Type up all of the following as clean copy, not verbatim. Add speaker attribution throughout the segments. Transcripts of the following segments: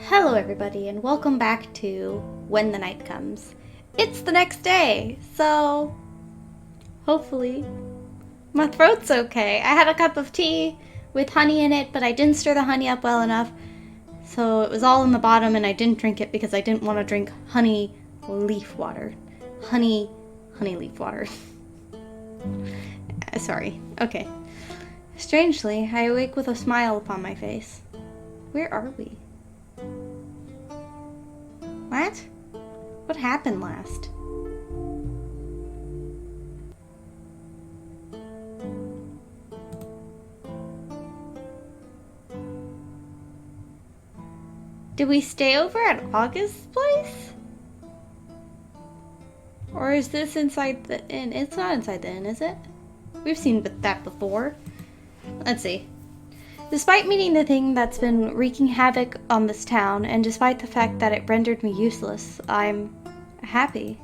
Speaker 1: Hello everybody and welcome back to When the Night Comes. It's the next day, so hopefully my throat's okay. I had a cup of tea with honey in it, but I didn't stir the honey up well enough, so it was all in the bottom and I didn't drink it because I didn't want to drink honey leaf water. Honey leaf water. Sorry. Okay. Strangely, I awake with a smile upon my face. Where are we? What? What happened last? Did we stay over at August's place? Or is this inside the inn? It's not inside the inn, is it? We've seen that before. Let's see. Despite meeting the thing that's been wreaking havoc on this town, and despite the fact that it rendered me useless, I'm happy.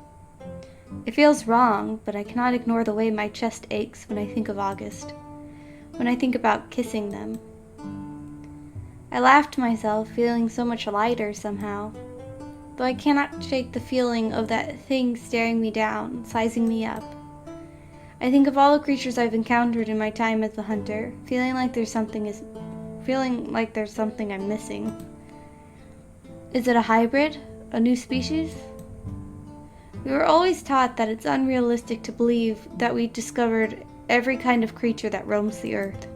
Speaker 1: It feels wrong, but I cannot ignore the way my chest aches when I think of August, when I think about kissing them. I laugh to myself, feeling so much lighter somehow, though I cannot shake the feeling of that thing staring me down, sizing me up. I think of all the creatures I've encountered in my time as a hunter, feeling like there's something I'm missing. Is it a hybrid? A new species? We were always taught that it's unrealistic to believe that we discovered every kind of creature that roams the earth,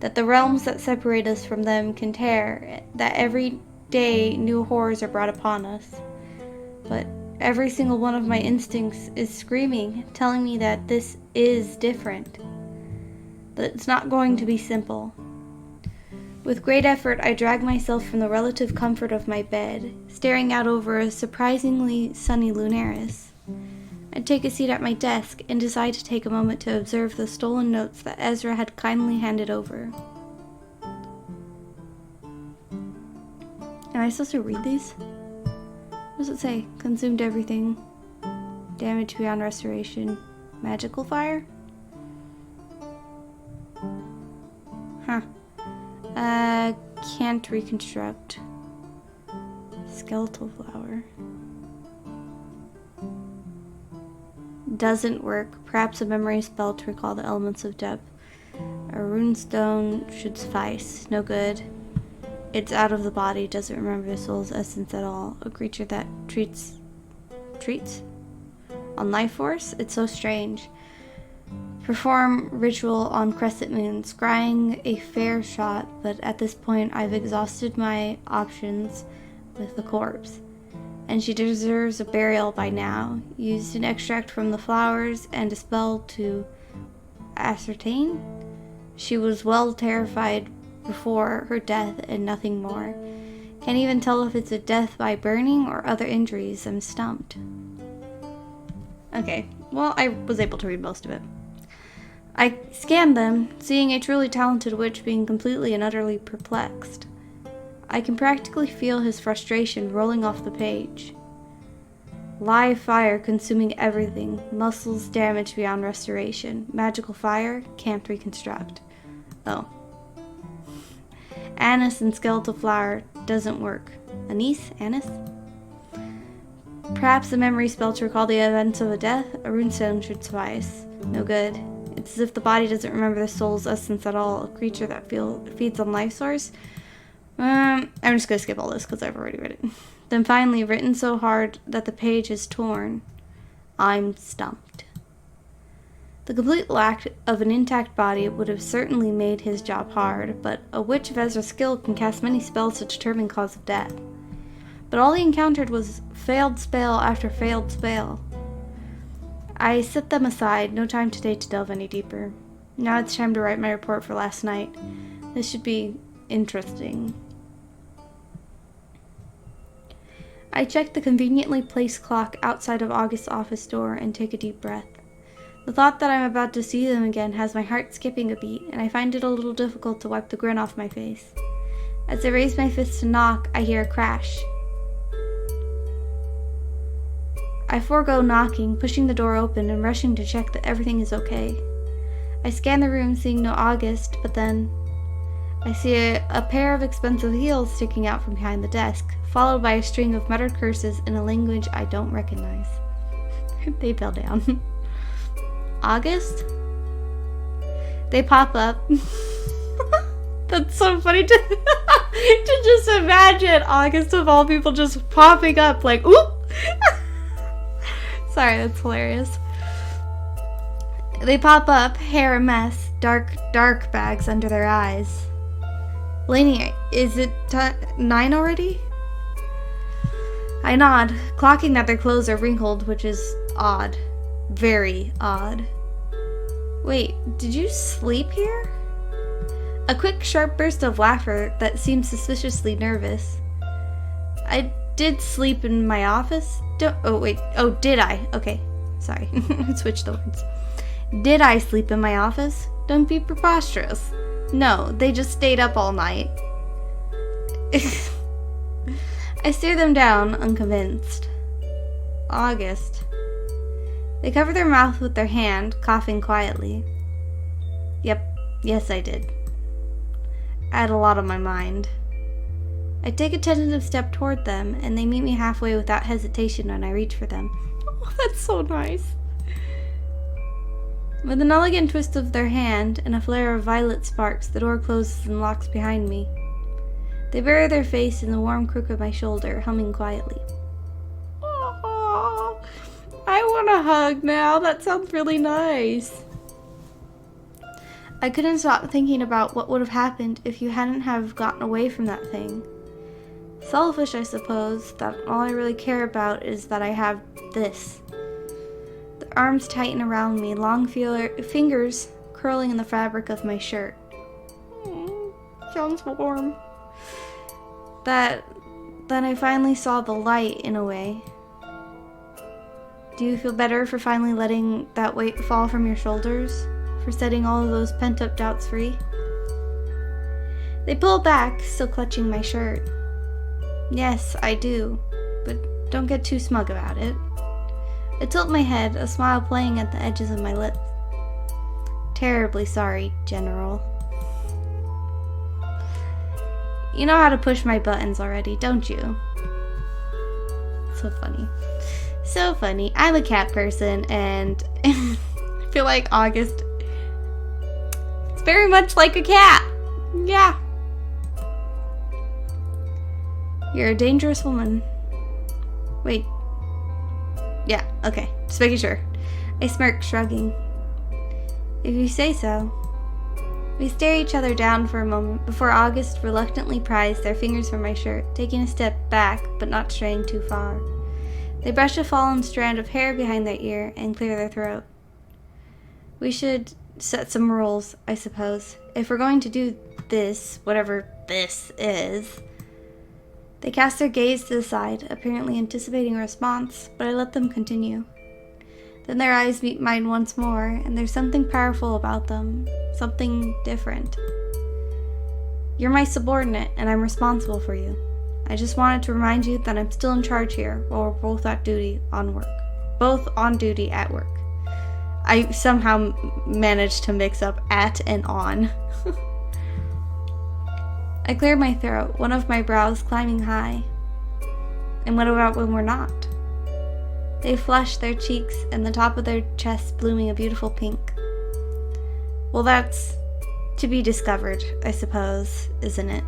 Speaker 1: that the realms that separate us from them can tear, that every day new horrors are brought upon us. But every single one of my instincts is screaming, telling me that this is different, that it's not going to be simple. With great effort, I drag myself from the relative comfort of my bed, staring out over a surprisingly sunny Lunaris. I take a seat at my desk and decide to take a moment to observe the stolen notes that Ezra had kindly handed over. Am I supposed to read these? What does it say? Consumed everything. Damage beyond restoration. Magical fire? Huh. Can't reconstruct. Skeletal flower. Doesn't work. Perhaps a memory spell to recall the elements of depth. A runestone should suffice. No good. It's out of the body, doesn't remember the soul's essence at all. A creature that treats on life force? It's so strange. Perform ritual on crescent moon, scrying a fair shot, but at this point I've exhausted my options with the corpse. And she deserves a burial by now. Used an extract from the flowers and a spell to ascertain. She was well terrified before her death and nothing more. Can't even tell if it's a death by burning or other injuries. I'm stumped. Okay, well, I was able to read most of it. I scanned them, seeing a truly talented witch being completely and utterly perplexed. I can practically feel his frustration rolling off the page. Live fire consuming everything. Muscles damaged beyond restoration. Magical fire can't reconstruct. Oh. Anise and skeletal flower doesn't work. Anise? Anise? Perhaps a memory spell to recall the events of a death. A runestone should suffice. No good. It's as if the body doesn't remember the soul's essence at all. A creature that feeds on life source. I'm just gonna skip all this because I've already read it. Then finally, written so hard that the page is torn. I'm stumped. The complete lack of an intact body would have certainly made his job hard, but a witch of Ezra's skill can cast many spells to determine cause of death. But all he encountered was failed spell after failed spell. I set them aside, no time today to delve any deeper. Now it's time to write my report for last night. This should be interesting. I check the conveniently placed clock outside of August's office door and take a deep breath. The thought that I'm about to see them again has my heart skipping a beat, and I find it a little difficult to wipe the grin off my face. As I raise my fist to knock, I hear a crash. I forego knocking, pushing the door open and rushing to check that everything is okay. I scan the room, seeing no August, but then I see a pair of expensive heels sticking out from behind the desk, followed by a string of muttered curses in a language I don't recognize. They fell down. August? They pop up. That's so funny to just imagine August of all people just popping up like, oop! Sorry, that's hilarious. They pop up, hair a mess, dark bags under their eyes. Lainey, is it 9 already? I nod, clocking that their clothes are wrinkled, which is odd. Very odd. Wait, did you sleep here? A quick, sharp burst of laughter that seemed suspiciously nervous. I did sleep in my office? Did I? Okay, sorry. Switch the words. Did I sleep in my office? Don't be preposterous. No, they just stayed up all night. I stare them down, unconvinced. August. They cover their mouth with their hand, coughing quietly. Yep, yes I did. I had a lot on my mind. I take a tentative step toward them, and they meet me halfway without hesitation when I reach for them. Oh, that's so nice. With an elegant twist of their hand and a flare of violet sparks, the door closes and locks behind me. They bury their face in the warm crook of my shoulder, humming quietly. Oh, I want a hug now. That sounds really nice. I couldn't stop thinking about what would have happened if you hadn't have gotten away from that thing. Selfish, I suppose, that all I really care about is that I have this. The arms tighten around me, long fingers curling in the fabric of my shirt. Sounds warm. Then I finally saw the light in a way. Do you feel better for finally letting that weight fall from your shoulders? For setting all of those pent-up doubts free? They pull back, still clutching my shirt. Yes, I do, but don't get too smug about it. I tilt my head, a smile playing at the edges of my lips. Terribly sorry, General. You know how to push my buttons already, don't you? So funny. So funny. I'm a cat person, and I feel like August is very much like a cat. Yeah. You're a dangerous woman. Wait. Yeah, okay. Just making sure. I smirk, shrugging. If you say so. We stare each other down for a moment before August reluctantly pries their fingers from my shirt, taking a step back, but not straying too far. They brush a fallen strand of hair behind their ear and clear their throat. We should set some rules, I suppose. If we're going to do this, whatever this is. They cast their gaze to the side, apparently anticipating a response, but I let them continue. Then their eyes meet mine once more, and there's something powerful about them, something different. You're my subordinate, and I'm responsible for you. I just wanted to remind you that I'm still in charge here, while we're both on duty at work. I somehow managed to mix up at and on. I cleared my throat, one of my brows climbing high. And what about when we're not? They flushed their cheeks and the top of their chests blooming a beautiful pink. Well, that's to be discovered, I suppose, isn't it?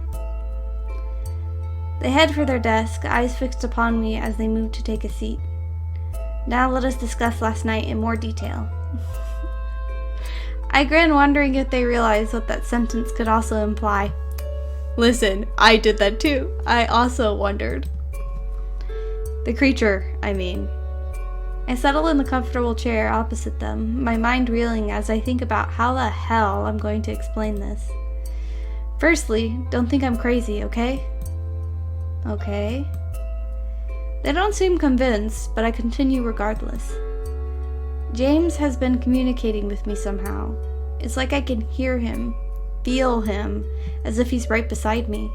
Speaker 1: They head for their desk, eyes fixed upon me as they move to take a seat. Now let us discuss last night in more detail. I grin, wondering if they realize what that sentence could also imply. Listen, I did that too. I also wondered. The creature, I mean. I settle in the comfortable chair opposite them, my mind reeling as I think about how the hell I'm going to explain this. Firstly, don't think I'm crazy, okay? Okay. They don't seem convinced, but I continue regardless. James has been communicating with me somehow. It's like I can hear him, feel him, as if he's right beside me.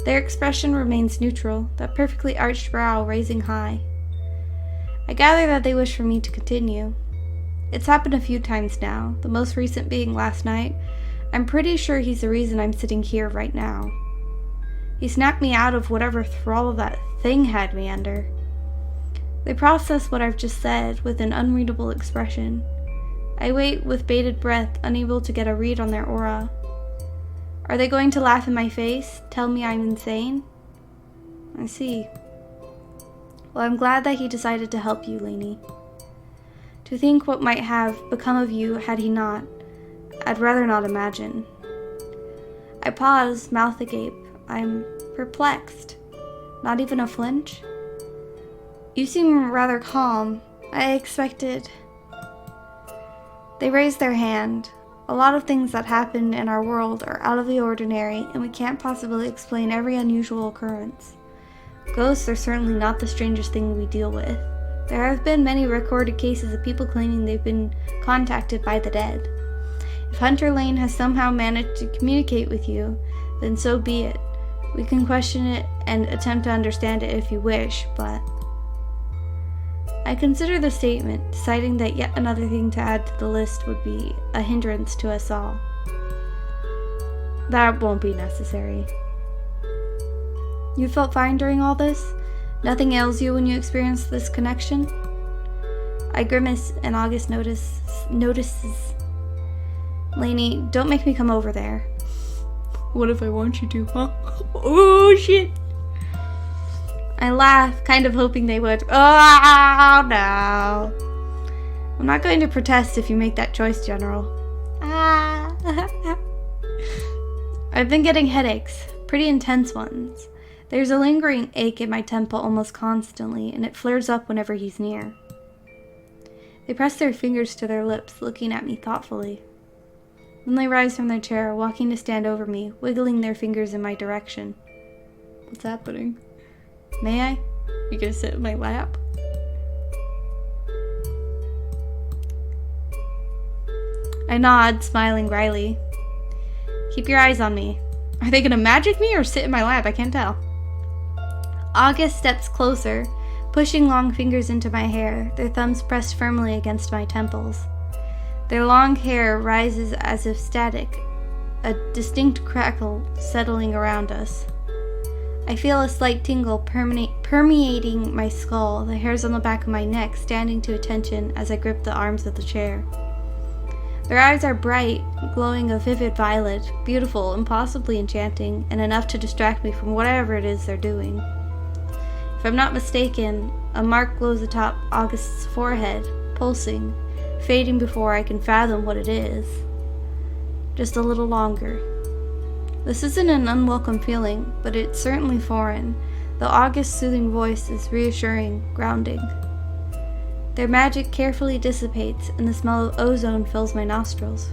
Speaker 1: Their expression remains neutral, that perfectly arched brow raising high. I gather that they wish for me to continue. It's happened a few times now, the most recent being last night, I'm pretty sure he's the reason I'm sitting here right now. He snapped me out of whatever thrall that thing had me under. They process what I've just said with an unreadable expression. I wait with bated breath, unable to get a read on their aura. Are they going to laugh in my face, tell me I'm insane? I see. Well, I'm glad that he decided to help you, Lainey. To think what might have become of you had he not, I'd rather not imagine. I pause, mouth agape. I'm perplexed. Not even a flinch? You seem rather calm. I expected... They raise their hand. A lot of things that happen in our world are out of the ordinary, and we can't possibly explain every unusual occurrence. Ghosts are certainly not the strangest thing we deal with. There have been many recorded cases of people claiming they've been contacted by the dead. If Hunter Lane has somehow managed to communicate with you, then so be it. We can question it and attempt to understand it if you wish, but... I consider the statement, deciding that yet another thing to add to the list would be a hindrance to us all. That won't be necessary. You felt fine during all this? Nothing ails you when you experience this connection? I grimace, and August notices. Lainey, don't make me come over there. What if I want you to, huh? Oh, shit! I laugh, kind of hoping they would. Oh, no. I'm not going to protest if you make that choice, General. Ah. I've been getting headaches, pretty intense ones. There's a lingering ache in my temple almost constantly, and it flares up whenever he's near. They press their fingers to their lips, looking at me thoughtfully. Then they rise from their chair, walking to stand over me, wiggling their fingers in my direction. What's happening? May I? You gonna sit in my lap? I nod, smiling wryly. Keep your eyes on me. Are they gonna magic me or sit in my lap? I can't tell. August steps closer, pushing long fingers into my hair, their thumbs pressed firmly against my temples. Their long hair rises as if static, a distinct crackle settling around us. I feel a slight tingle permeating my skull, the hairs on the back of my neck standing to attention as I grip the arms of the chair. Their eyes are bright, glowing a vivid violet, beautiful, impossibly enchanting, and enough to distract me from whatever it is they're doing. If I'm not mistaken, a mark glows atop August's forehead, pulsing, fading before I can fathom what it is. Just a little longer. This isn't an unwelcome feeling, but it's certainly foreign, though August's soothing voice is reassuring, grounding. Their magic carefully dissipates, and the smell of ozone fills my nostrils.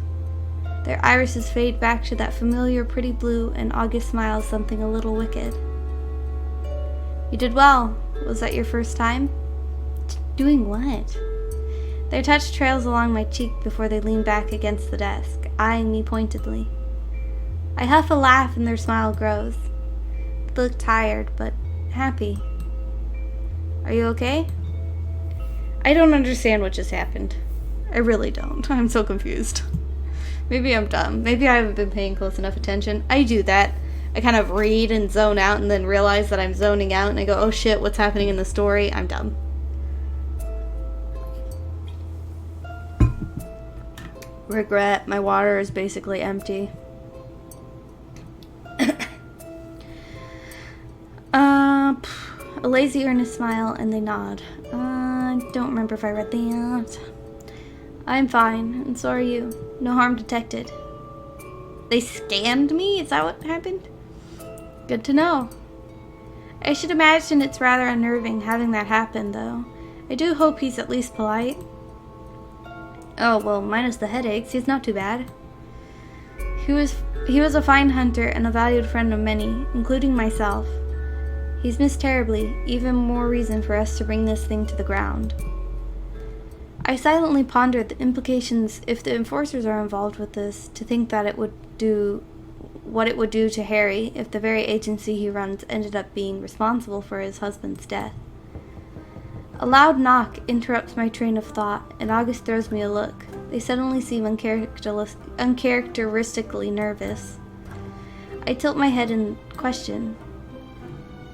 Speaker 1: Their irises fade back to that familiar pretty blue, and August smiles something a little wicked. You did well. Was that your first time? Doing what? Their touch trails along my cheek before they lean back against the desk, eyeing me pointedly. I huff a laugh and their smile grows. They look tired, but happy. Are you okay? I don't understand what just happened. I really don't. I'm so confused. Maybe I'm dumb. Maybe I haven't been paying close enough attention. I do that. I kind of read and zone out and then realize that I'm zoning out and I go, oh shit, what's happening in the story? I'm dumb. Regret. My water is basically empty. A lazy, earnest smile, and they nod. I don't remember if I read that. I'm fine, and so are you. No harm detected. They scanned me? Is that what happened? Good to know. I should imagine it's rather unnerving having that happen, though. I do hope he's at least polite. Oh, well, minus the headaches, he's not too bad. He was a fine hunter and a valued friend of many, including myself. He's missed terribly, even more reason for us to bring this thing to the ground. I silently pondered the implications if the enforcers are involved with this, to think that it would do what it would do to Harry if the very agency he runs ended up being responsible for his husband's death. A loud knock interrupts my train of thought, and August throws me a look. They suddenly seem uncharacteristically nervous. I tilt my head in question.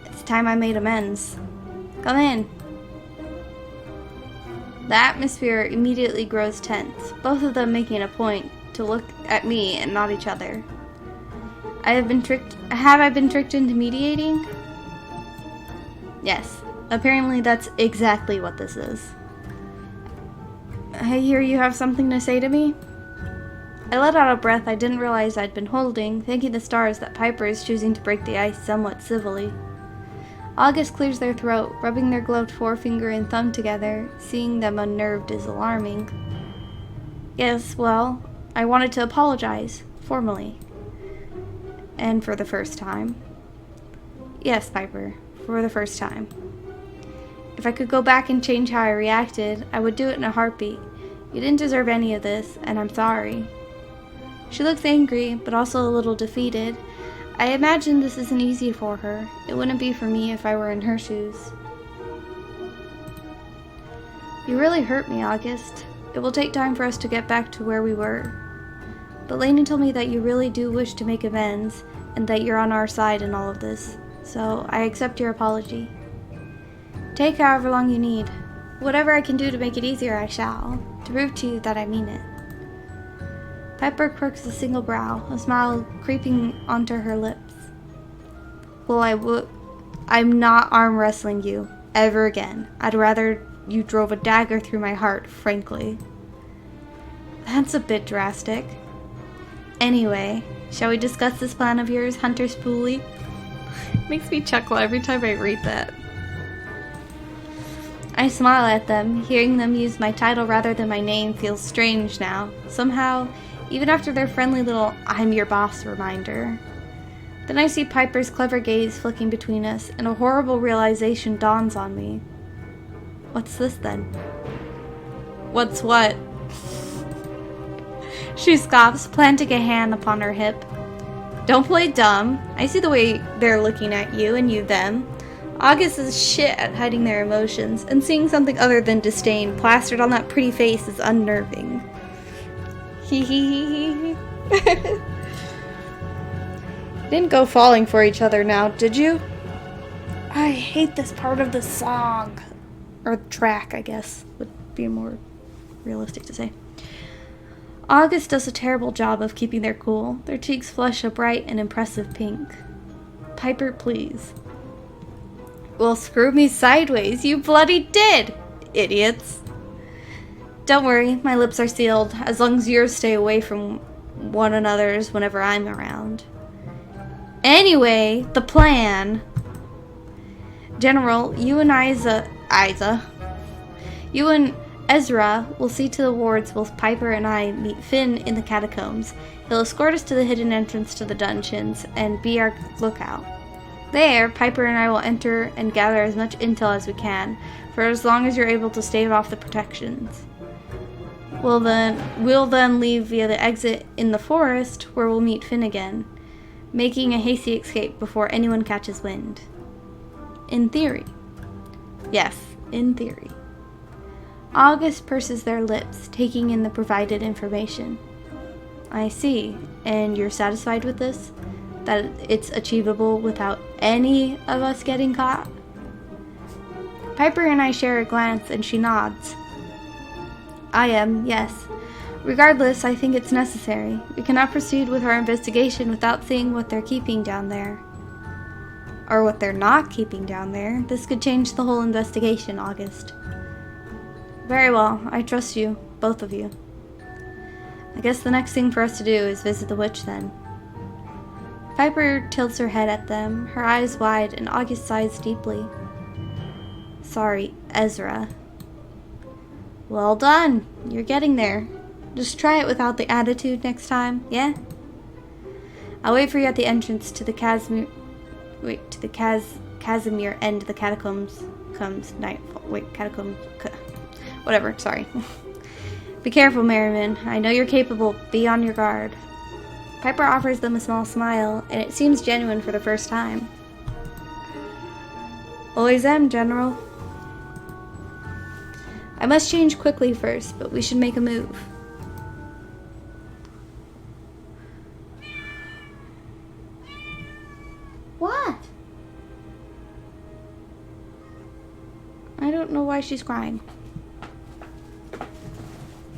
Speaker 1: It's time I made amends. Come in. The atmosphere immediately grows tense, both of them making a point to look at me and not each other. Have I been tricked into mediating? Yes. Apparently that's exactly what this is. I hear you have something to say to me? I let out a breath I didn't realize I'd been holding, thanking the stars that Piper is choosing to break the ice somewhat civilly. August clears their throat, rubbing their gloved forefinger and thumb together. Seeing them unnerved is alarming. Yes, well, I wanted to apologize, formally. And for the first time. Yes, Piper, for the first time. If I could go back and change how I reacted, I would do it in a heartbeat. You didn't deserve any of this, and I'm sorry. She looks angry, but also a little defeated. I imagine this isn't easy for her. It wouldn't be for me if I were in her shoes. You really hurt me, August. It will take time for us to get back to where we were. But Lainey told me that you really do wish to make amends, and that you're on our side in all of this. So I accept your apology. Take however long you need. Whatever I can do to make it easier, I shall, to prove to you that I mean it. Piper quirks a single brow, a smile creeping onto her lips. Well, I'm not arm wrestling you, ever again. I'd rather you drove a dagger through my heart, frankly. That's a bit drastic. Anyway, shall we discuss this plan of yours, Hunter Spoolie? Makes me chuckle every time I read that. I smile at them. Hearing them use my title rather than my name feels strange now. Somehow, even after their friendly little "I'm your boss" reminder. Then I see Piper's clever gaze flicking between us, and a horrible realization dawns on me. What's this then? What's what? She scoffs, planting a hand upon her hip. Don't play dumb. I see the way they're looking at you and you them. August is shit at hiding their emotions, and seeing something other than disdain plastered on that pretty face is unnerving. Hee hee hee hee. Didn't go falling for each other now, did you? I hate this part of the song. Or track, I guess, would be more realistic to say. August does a terrible job of keeping their cool. Their cheeks flush a bright and impressive pink. Piper, please. Well, screw me sideways, you bloody did, idiots. Don't worry, my lips are sealed, as long as yours stay away from one another's whenever I'm around. Anyway, the plan. General, you and you and Ezra will see to the wards while Piper and I meet Finn in the catacombs. He'll escort us to the hidden entrance to the dungeons and be our lookout. There, Piper and I will enter and gather as much intel as we can, for as long as you're able to stave off the protections. We'll then leave via the exit in the forest, where we'll meet Finn again, making a hasty escape before anyone catches wind. In theory. Yes, in theory. August purses their lips, taking in the provided information. I see. And you're satisfied with this? That it's achievable without any of us getting caught? Piper and I share a glance, and she nods. I am, yes. Regardless, I think it's necessary. We cannot proceed with our investigation without seeing what they're keeping down there. Or what they're not keeping down there. This could change the whole investigation, August. Very well, I trust you, both of you. I guess the next thing for us to do is visit the witch then. Piper tilts her head at them, her eyes wide, and August sighs deeply. Sorry, Ezra. Well done, you're getting there. Just try it without the attitude next time, yeah? I'll wait for you at the entrance to the Casimir end of the catacombs comes nightfall. Whatever, sorry. Be careful, Merriman. I know you're capable. Be on your guard. Piper offers them a small smile, and it seems genuine for the first time. Always am, General. I must change quickly first, but we should make a move. don't know why she's crying.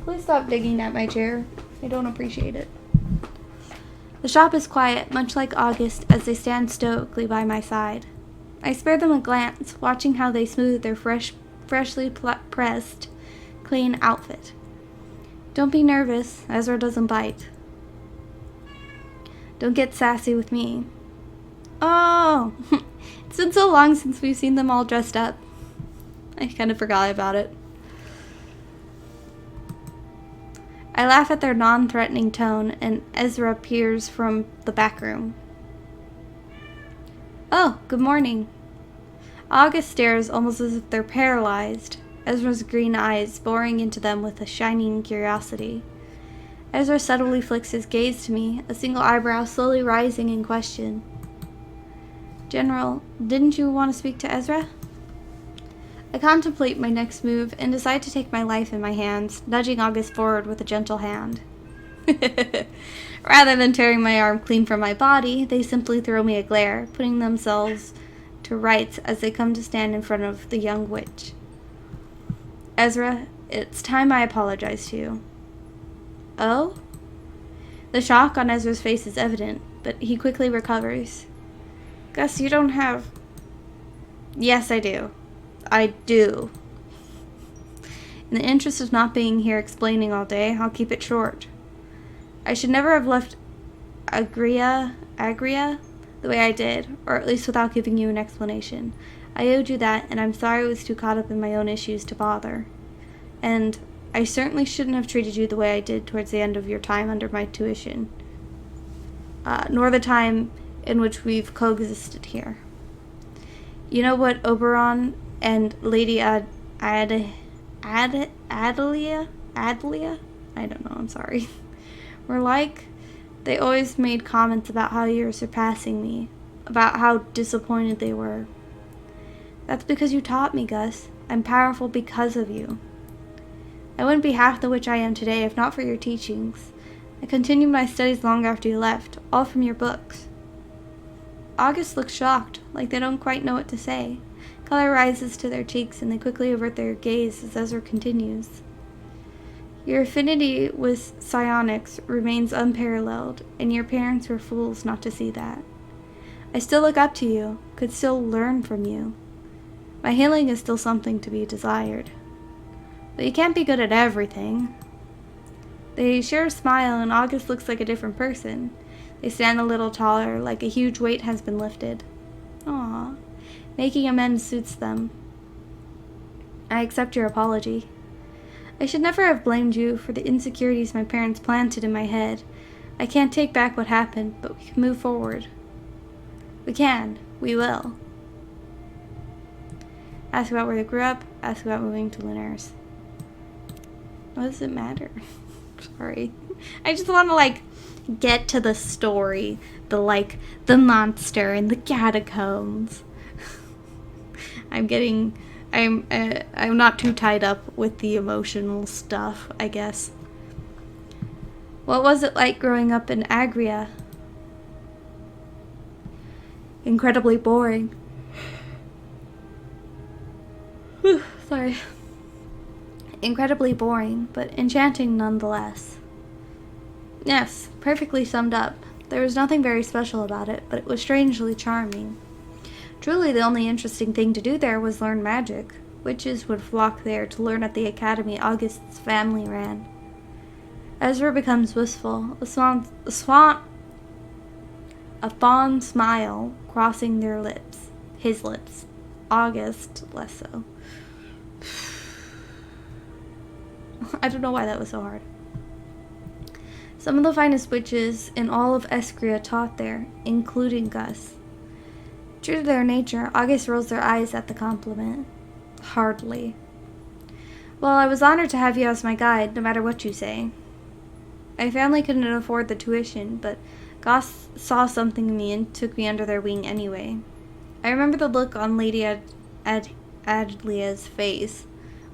Speaker 1: Please stop digging at my chair. I don't appreciate it. The shop is quiet, much like August, as they stand stoically by my side. I spare them a glance, watching how they smooth their freshly pressed, clean outfit. Don't be nervous. Ezra doesn't bite. Don't get sassy with me. Oh, it's been so long since we've seen them all dressed up. I kind of forgot about it. I laugh at their non-threatening tone, and Ezra peers from the back room. Oh, good morning. August stares almost as if they're paralyzed, Ezra's green eyes boring into them with a shining curiosity. Ezra subtly flicks his gaze to me, a single eyebrow slowly rising in question. General, didn't you want to speak to Ezra? I contemplate my next move and decide to take my life in my hands, nudging August forward with a gentle hand. Rather than tearing my arm clean from my body, they simply throw me a glare, putting themselves to rights as they come to stand in front of the young witch. Ezra, it's time I apologize to you. Oh? The shock on Ezra's face is evident, but he quickly recovers. Gus, you don't have... Yes, I do. I do. In the interest of not being here explaining all day, I'll keep it short. I should never have left Agria the way I did, or at least without giving you an explanation. I owed you that, and I'm sorry I was too caught up in my own issues to bother. And I certainly shouldn't have treated you the way I did towards the end of your time under my tuition, nor the time in which we've coexisted here. You know what Oberon and Lady Adelia? I don't know, I'm sorry. Were like? They always made comments about how you were surpassing me, about how disappointed they were. That's because you taught me, Gus. I'm powerful because of you. I wouldn't be half the witch I am today if not for your teachings. I continued my studies long after you left, all from your books. August looks shocked, like they don't quite know what to say. Color rises to their cheeks, and they quickly avert their gaze as Ezra continues. Your affinity with psionics remains unparalleled, and your parents were fools not to see that. I still look up to you, could still learn from you. My healing is still something to be desired. But you can't be good at everything. They share a smile, and August looks like a different person. They stand a little taller, like a huge weight has been lifted. Aww. Making amends suits them. I accept your apology. I should never have blamed you for the insecurities my parents planted in my head. I can't take back what happened, but we can move forward. We can. We will. Ask about where they grew up. Ask about moving to Linares. What does it matter? Sorry. I just want to, get to the story. The monster in the catacombs. I'm not too tied up with the emotional stuff, I guess. What was it like growing up in Agria? Incredibly boring. Sorry. Incredibly boring, but enchanting nonetheless. Yes, perfectly summed up. There was nothing very special about it, but it was strangely charming. Truly, the only interesting thing to do there was learn magic. Witches would flock there to learn at the academy August's family ran. Ezra becomes wistful, a fond smile crossing their lips. His lips. August, less so. I don't know why that was so hard. Some of the finest witches in all of Escria taught there, including Gus. True to their nature, August rolls their eyes at the compliment. Hardly. Well, I was honored to have you as my guide, no matter what you say. My family couldn't afford the tuition, but Gus saw something in me and took me under their wing anyway. I remember the look on Lady Adlia's face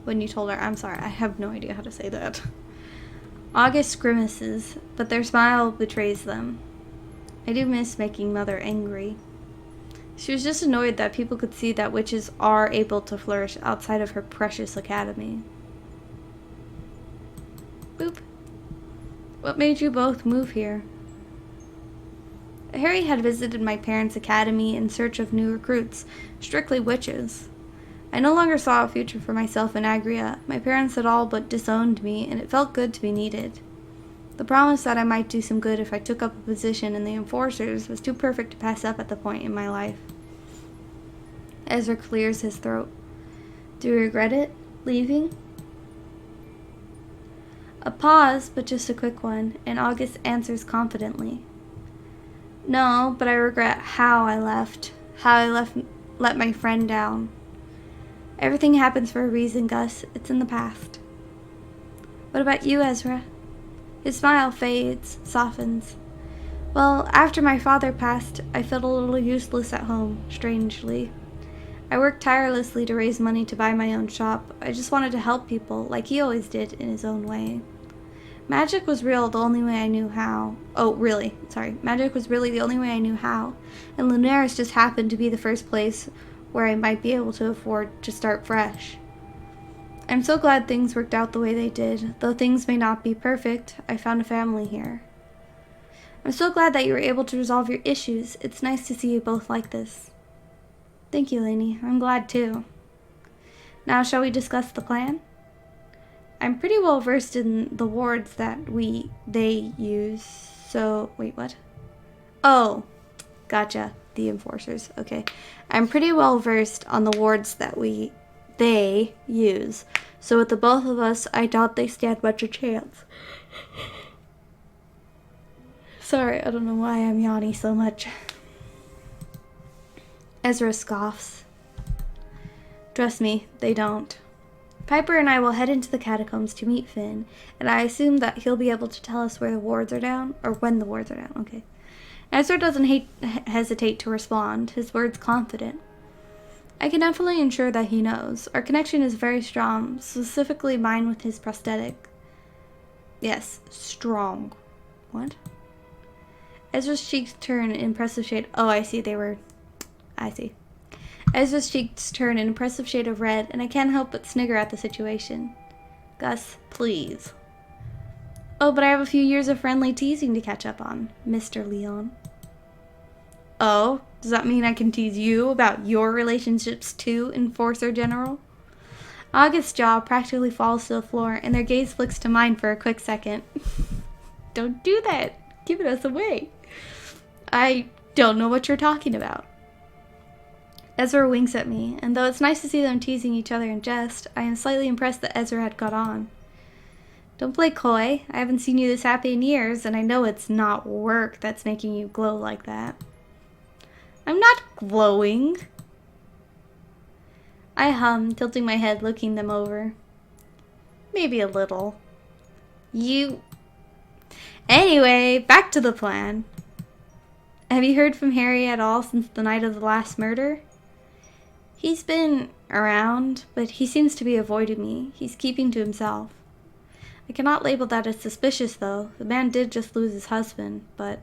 Speaker 1: when you told her. I'm sorry, I have no idea how to say that. August grimaces, but their smile betrays them. I do miss making Mother angry. She was just annoyed that people could see that witches are able to flourish outside of her precious academy. Boop. What made you both move here? Harry had visited my parents' academy in search of new recruits, strictly witches. I no longer saw a future for myself in Agria. My parents had all but disowned me, and it felt good to be needed. The promise that I might do some good if I took up a position in the Enforcers was too perfect to pass up at the point in my life. Ezra clears his throat. Do you regret it? Leaving? A pause, but just a quick one, and August answers confidently. No, but I regret how I left. How I let my friend down. Everything happens for a reason, Gus. It's in the past. What about you, Ezra? His smile fades, softens. Well, after my father passed, I felt a little useless at home, strangely. I worked tirelessly to raise money to buy my own shop. I just wanted to help people, like he always did, in his own way. Magic was real the only way I knew how. Oh, really. Sorry. Magic was really the only way I knew how. And Lunaris just happened to be the first place where I might be able to afford to start fresh. I'm so glad things worked out the way they did. Though things may not be perfect, I found a family here. I'm so glad that you were able to resolve your issues. It's nice to see you both like this. Thank you, Lainey. I'm glad too. Now, shall we discuss the plan? I'm pretty well versed in the wards that they use, so, wait, what? Oh, gotcha, the Enforcers, okay. I'm pretty well versed on the wards that they use, so with the both of us, I doubt they stand much a chance. Sorry, I don't know why I'm yawning so much. Ezra scoffs. Trust me, they don't. Piper and I will head into the catacombs to meet Finn, and I assume that he'll be able to tell us where the wards are down, or when the wards are down, okay. Ezra doesn't hesitate to respond, his words confident. I can definitely ensure that he knows. Our connection is very strong, specifically mine with his prosthetic. Yes, strong. What? Ezra's cheeks turn an impressive shade. Oh, I see, I see. Ezra's cheeks turn an impressive shade of red, and I can't help but snigger at the situation. Gus, please. Oh, but I have a few years of friendly teasing to catch up on, Mr. Leon. Oh, does that mean I can tease you about your relationships too, Enforcer General? August's jaw practically falls to the floor, and their gaze flicks to mine for a quick second. Don't do that. Giving us away. I don't know what you're talking about. Ezra winks at me, and though it's nice to see them teasing each other in jest, I am slightly impressed that Ezra had got on. Don't play coy. I haven't seen you this happy in years, and I know it's not work that's making you glow like that. I'm not glowing. I hum, tilting my head, looking them over. Maybe a little. Anyway, back to the plan. Have you heard from Harry at all since the night of the last murder? He's been around, but he seems to be avoiding me. He's keeping to himself. I cannot label that as suspicious, though. The man did just lose his husband, but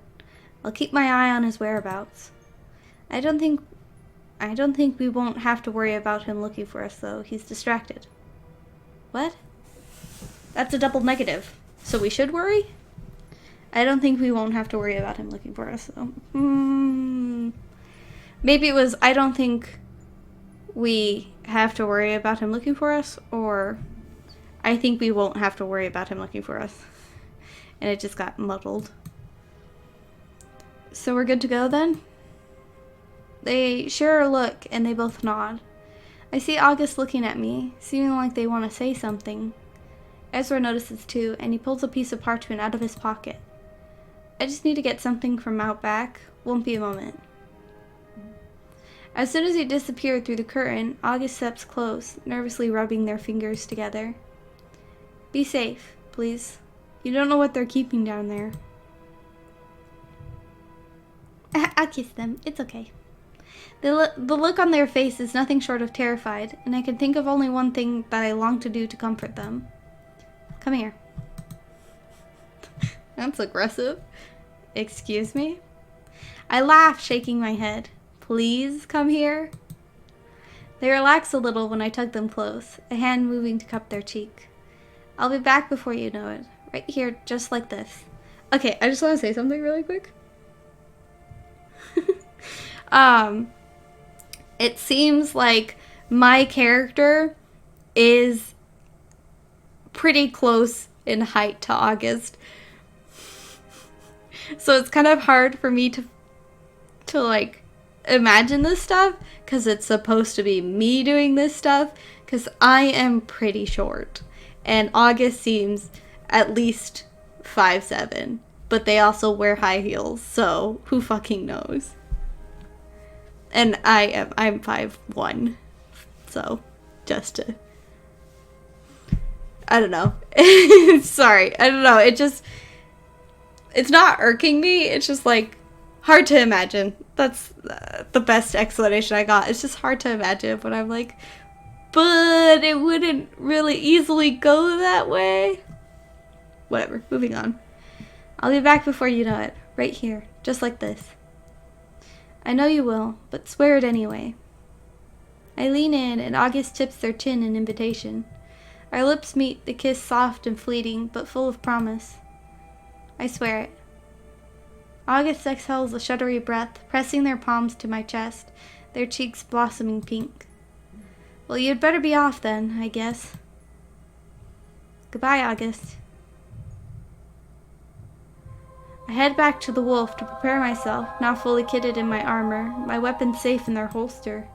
Speaker 1: I'll keep my eye on his whereabouts. I don't think we won't have to worry about him looking for us, though. He's distracted. What? That's a double negative. So we should worry? I don't think we won't have to worry about him looking for us, though. Maybe it was, I don't think we have to worry about him looking for us, or I think we won't have to worry about him looking for us. And it just got muddled. So we're good to go then? They share a look, and they both nod. I see August looking at me, seeming like they want to say something. Ezra notices too, and he pulls a piece of parchment out of his pocket. I just need to get something from out back. Won't be a moment. As soon as he disappeared through the curtain, August steps close, nervously rubbing their fingers together. Be safe, please. You don't know what they're keeping down there. I'll kiss them. It's okay. The look on their face is nothing short of terrified, and I can think of only one thing that I long to do to comfort them. Come here. That's aggressive. Excuse me? I laugh, shaking my head. please come here? They relax a little when I tug them close, a hand moving to cup their cheek. I'll be back before you know it, right here, just like this. Okay, I just want to say something really quick. It seems like my character is pretty close in height to August. So it's kind of hard for me to like imagine this stuff because it's supposed to be me doing this stuff because I am pretty short and August seems at least 5'7", but they also wear high heels, so who fucking knows. And I'm 5'1", so just to, I don't know. Sorry, I don't know. It's not irking me. It's just like hard to imagine. That's the best explanation I got. It's just hard to imagine, but I'm like, but it wouldn't really easily go that way. Whatever, moving on. I'll be back before you know it, right here, just like this. I know you will, but swear it anyway. I lean in, and August tips their chin in invitation. Our lips meet, the kiss soft and fleeting, but full of promise. I swear it. August exhales a shuddery breath, pressing their palms to my chest, their cheeks blossoming pink. Well, you'd better be off then, I guess. Goodbye, August. I head back to the wolf to prepare myself, now fully kitted in my armor, my weapons safe in their holster.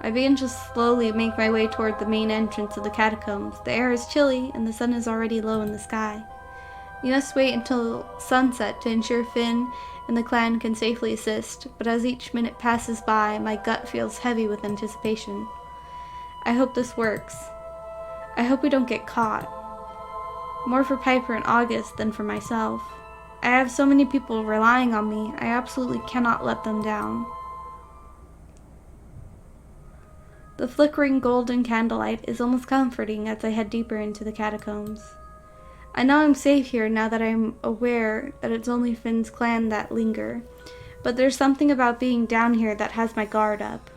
Speaker 1: I begin to slowly make my way toward the main entrance of the catacombs. The air is chilly, and the sun is already low in the sky. We must wait until sunset to ensure Finn and the clan can safely assist, but as each minute passes by, my gut feels heavy with anticipation. I hope this works. I hope we don't get caught. More for Piper and August than for myself. I have so many people relying on me, I absolutely cannot let them down. The flickering golden candlelight is almost comforting as I head deeper into the catacombs. I know I'm safe here now that I'm aware that it's only Finn's clan that linger, but there's something about being down here that has my guard up.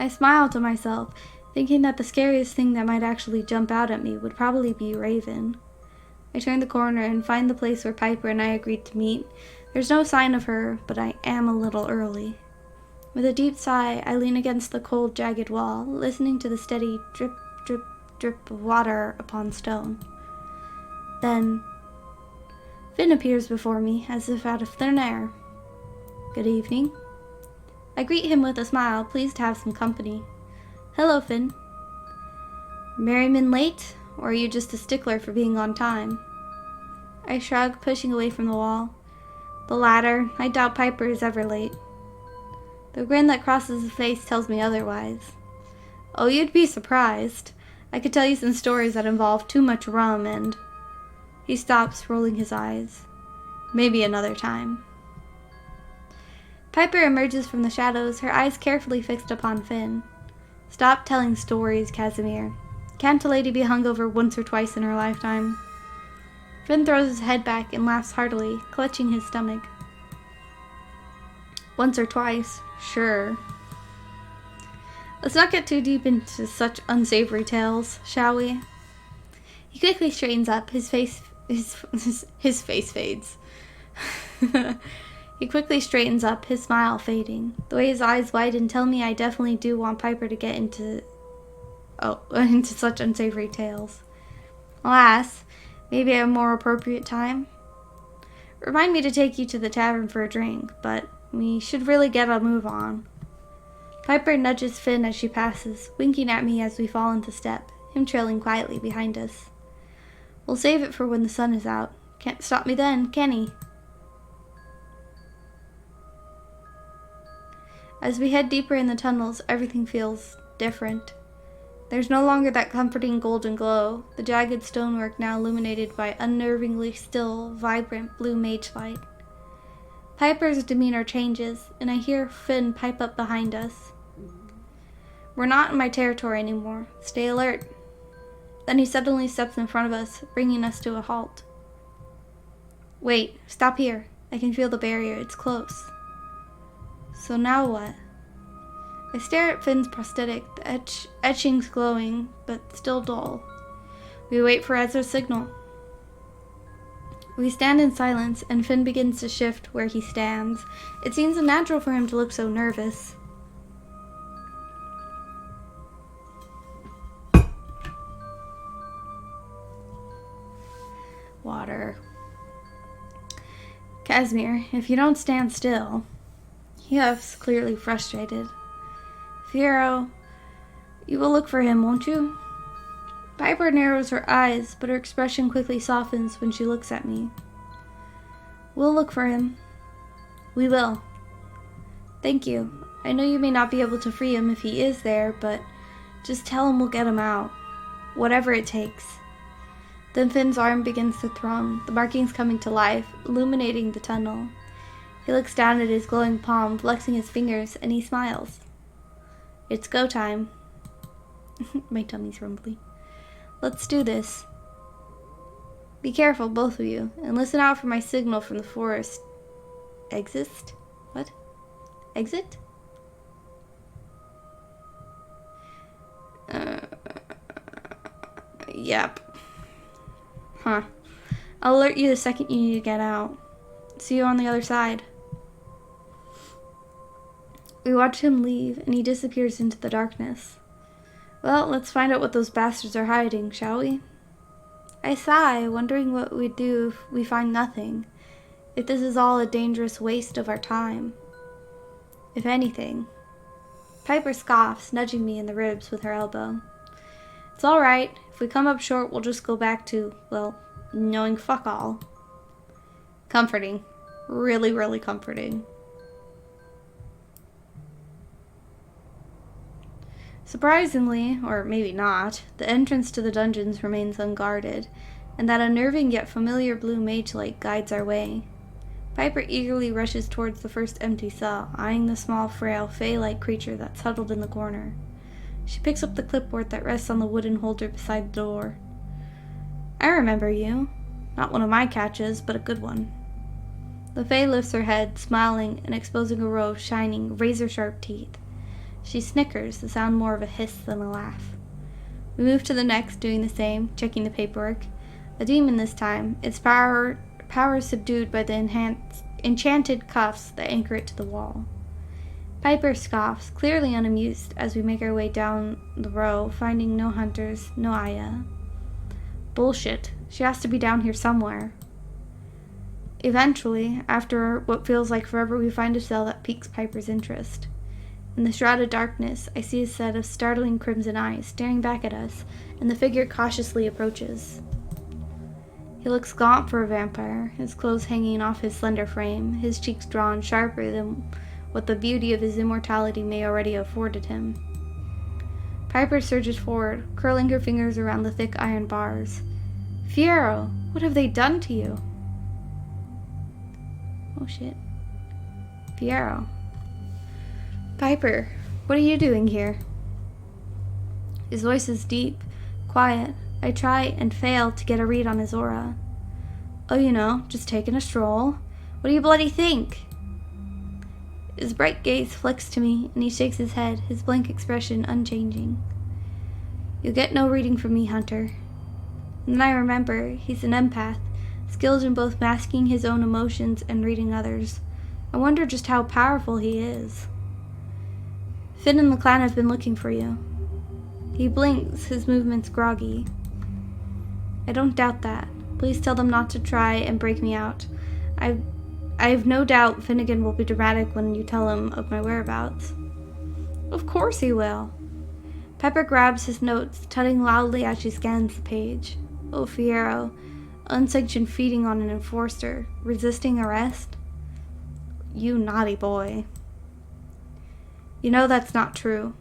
Speaker 1: I smile to myself, thinking that the scariest thing that might actually jump out at me would probably be Raven. I turn the corner and find the place where Piper and I agreed to meet. There's no sign of her, but I am a little early. With a deep sigh, I lean against the cold, jagged wall, listening to the steady drip, drip, drip of water upon stone. Then, Finn appears before me, as if out of thin air. Good evening. I greet him with a smile, pleased to have some company. Hello, Finn. Merriman late, or are you just a stickler for being on time? I shrug, pushing away from the wall. The latter. I doubt Piper is ever late. The grin that crosses his face tells me otherwise. Oh, you'd be surprised. I could tell you some stories that involve too much rum and... He stops, rolling his eyes. Maybe another time. Piper emerges from the shadows, her eyes carefully fixed upon Finn. Stop telling stories, Casimir. Can't a lady be hungover once or twice in her lifetime? Finn throws his head back and laughs heartily, clutching his stomach. Once or twice, sure. Let's not get too deep into such unsavory tales, shall we? He quickly straightens up, his face fades. He quickly straightens up, his smile fading. The way his eyes widen tell me I definitely do want Piper to get into such unsavory tales. Alas, maybe at a more appropriate time. Remind me to take you to the tavern for a drink, but we should really get a move on. Piper nudges Finn as she passes, winking at me as we fall into step, him trailing quietly behind us. We'll save it for when the sun is out. Can't stop me then, can he? As we head deeper in the tunnels, everything feels different. There's no longer that comforting golden glow, the jagged stonework now illuminated by unnervingly still, vibrant blue mage light. Piper's demeanor changes, and I hear Finn pipe up behind us. We're not in my territory anymore. Stay alert. Then he suddenly steps in front of us, bringing us to a halt. Wait, stop here. I can feel the barrier. It's close. So now what? I stare at Finn's prosthetic, the etchings glowing, but still dull. We wait for Ezra's signal. We stand in silence, and Finn begins to shift where he stands. It seems unnatural for him to look so nervous. Water. Casimir, if you don't stand still. He huffs, clearly frustrated. Fiyero, you will look for him, won't you? Piper narrows her eyes, but her expression quickly softens when she looks at me. We'll look for him. We will. Thank you. I know you may not be able to free him if he is there, but just tell him we'll get him out. Whatever it takes. Then Finn's arm begins to thrum, the markings coming to life, illuminating the tunnel. He looks down at his glowing palm, flexing his fingers, and he smiles. It's go time. My tummy's rumbly. Let's do this. Be careful, both of you, and listen out for my signal from the forest. Exist? What? Exit? Yep. Huh. I'll alert you the second you need to get out. See you on the other side. We watch him leave, and he disappears into the darkness. Well, let's find out what those bastards are hiding, shall we? I sigh, wondering what we'd do if we find nothing. If this is all a dangerous waste of our time. If anything. Piper scoffs, nudging me in the ribs with her elbow. It's all right. If we come up short, we'll just go back to, well, knowing fuck all. Comforting. Really, really comforting. Surprisingly, or maybe not, the entrance to the dungeons remains unguarded, and that unnerving yet familiar blue mage light guides our way. Piper eagerly rushes towards the first empty cell, eyeing the small, frail, fey-like creature that's huddled in the corner. She picks up the clipboard that rests on the wooden holder beside the door. I remember you. Not one of my catches, but a good one. The fey lifts her head, smiling and exposing a row of shining, razor-sharp teeth. She snickers, the sound more of a hiss than a laugh. We move to the next, doing the same, checking the paperwork. A demon this time, its power subdued by the enchanted cuffs that anchor it to the wall. Piper scoffs, clearly unamused, as we make our way down the row, finding no hunters, no Aya. Bullshit. She has to be down here somewhere. Eventually, after what feels like forever, we find a cell that piques Piper's interest. In the shrouded darkness, I see a set of startling crimson eyes staring back at us, and the figure cautiously approaches. He looks gaunt for a vampire, his clothes hanging off his slender frame, his cheeks drawn sharper than what the beauty of his immortality may already have afforded him. Piper surges forward, curling her fingers around the thick iron bars. Fiyero, what have they done to you? Oh shit. Fiyero. Piper, what are you doing here? His voice is deep, quiet. I try and fail to get a read on his aura. Oh, you know, just taking a stroll. What do you bloody think? His bright gaze flicks to me, and he shakes his head, his blank expression unchanging. You'll get no reading from me, Hunter. And then I remember he's an empath, skilled in both masking his own emotions and reading others. I wonder just how powerful he is. Finn and the clan have been looking for you. He blinks, his movements groggy. I don't doubt that. Please tell them not to try and break me out. I have no doubt Finnegan will be dramatic when you tell him of my whereabouts. Of course he will. Pepper grabs his notes, tutting loudly as she scans the page. Oh, Fiyero, unsanctioned feeding on an enforcer, resisting arrest? You naughty boy. You know that's not true.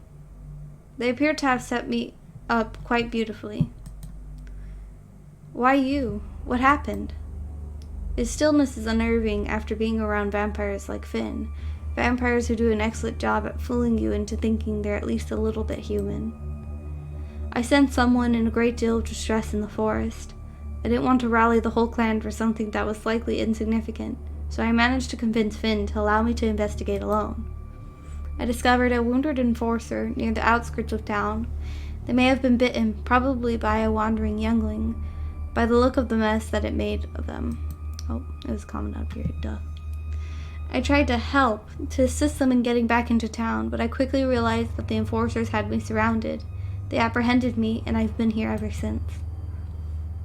Speaker 1: They appear to have set me up quite beautifully. Why you? What happened? His stillness is unnerving after being around vampires like Finn. Vampires who do an excellent job at fooling you into thinking they're at least a little bit human. I sensed someone in a great deal of distress in the forest. I didn't want to rally the whole clan for something that was likely insignificant, so I managed to convince Finn to allow me to investigate alone. I discovered a wounded enforcer near the outskirts of town. They may have been bitten, probably by a wandering youngling, by the look of the mess that it made of them. Oh, it was a comment out here, duh. I tried to help, to assist them in getting back into town, but I quickly realized that the enforcers had me surrounded. They apprehended me, and I've been here ever since.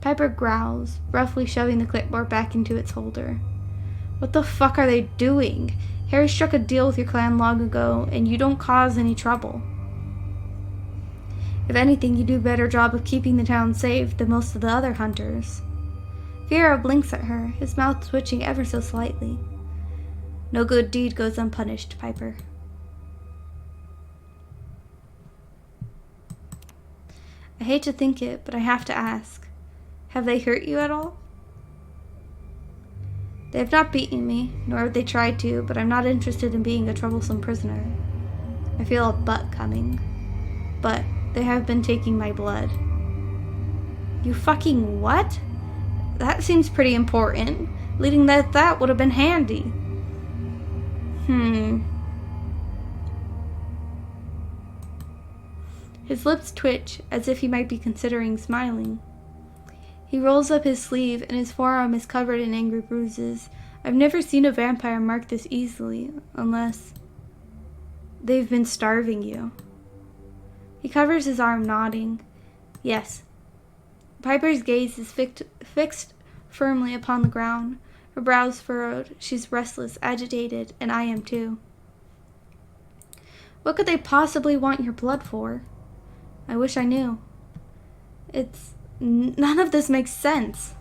Speaker 1: Piper growls, roughly shoving the clipboard back into its holder. What the fuck are they doing? Harry struck a deal with your clan long ago, and you don't cause any trouble. If anything, you do a better job of keeping the town safe than most of the other hunters. Fiyero blinks at her, his mouth twitching ever so slightly. No good deed goes unpunished, Piper. I hate to think it, but I have to ask. Have they hurt you at all? They have not beaten me, nor have they tried to, but I'm not interested in being a troublesome prisoner. I feel a butt coming. But they have been taking my blood. You fucking what? That seems pretty important. Leading that would have been handy. His lips twitch as if he might be considering smiling. He rolls up his sleeve and his forearm is covered in angry bruises. I've never seen a vampire mark this easily, unless they've been starving you. He covers his arm, nodding. Yes. Piper's gaze is fixed firmly upon the ground. Her brows furrowed. She's restless, agitated, and I am too. What could they possibly want your blood for? I wish I knew. None of this makes sense.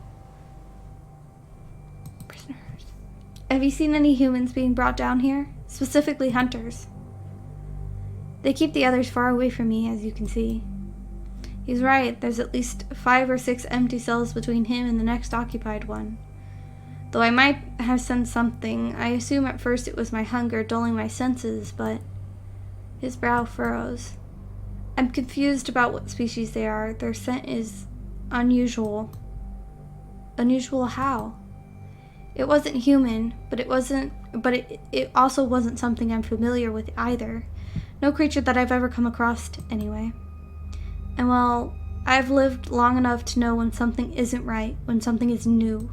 Speaker 1: Prisoners. Have you seen any humans being brought down here? Specifically hunters. They keep the others far away from me, as you can see. He's right, there's at least 5 or 6 empty cells between him and the next occupied one. Though I might have sensed something, I assume at first it was my hunger dulling my senses, but... His brow furrows. I'm confused about what species they are. Their scent is unusual. Unusual how? It wasn't human, but it also wasn't something I'm familiar with either. No creature that I've ever come across, anyway. And well, I've lived long enough to know when something isn't right, when something is new.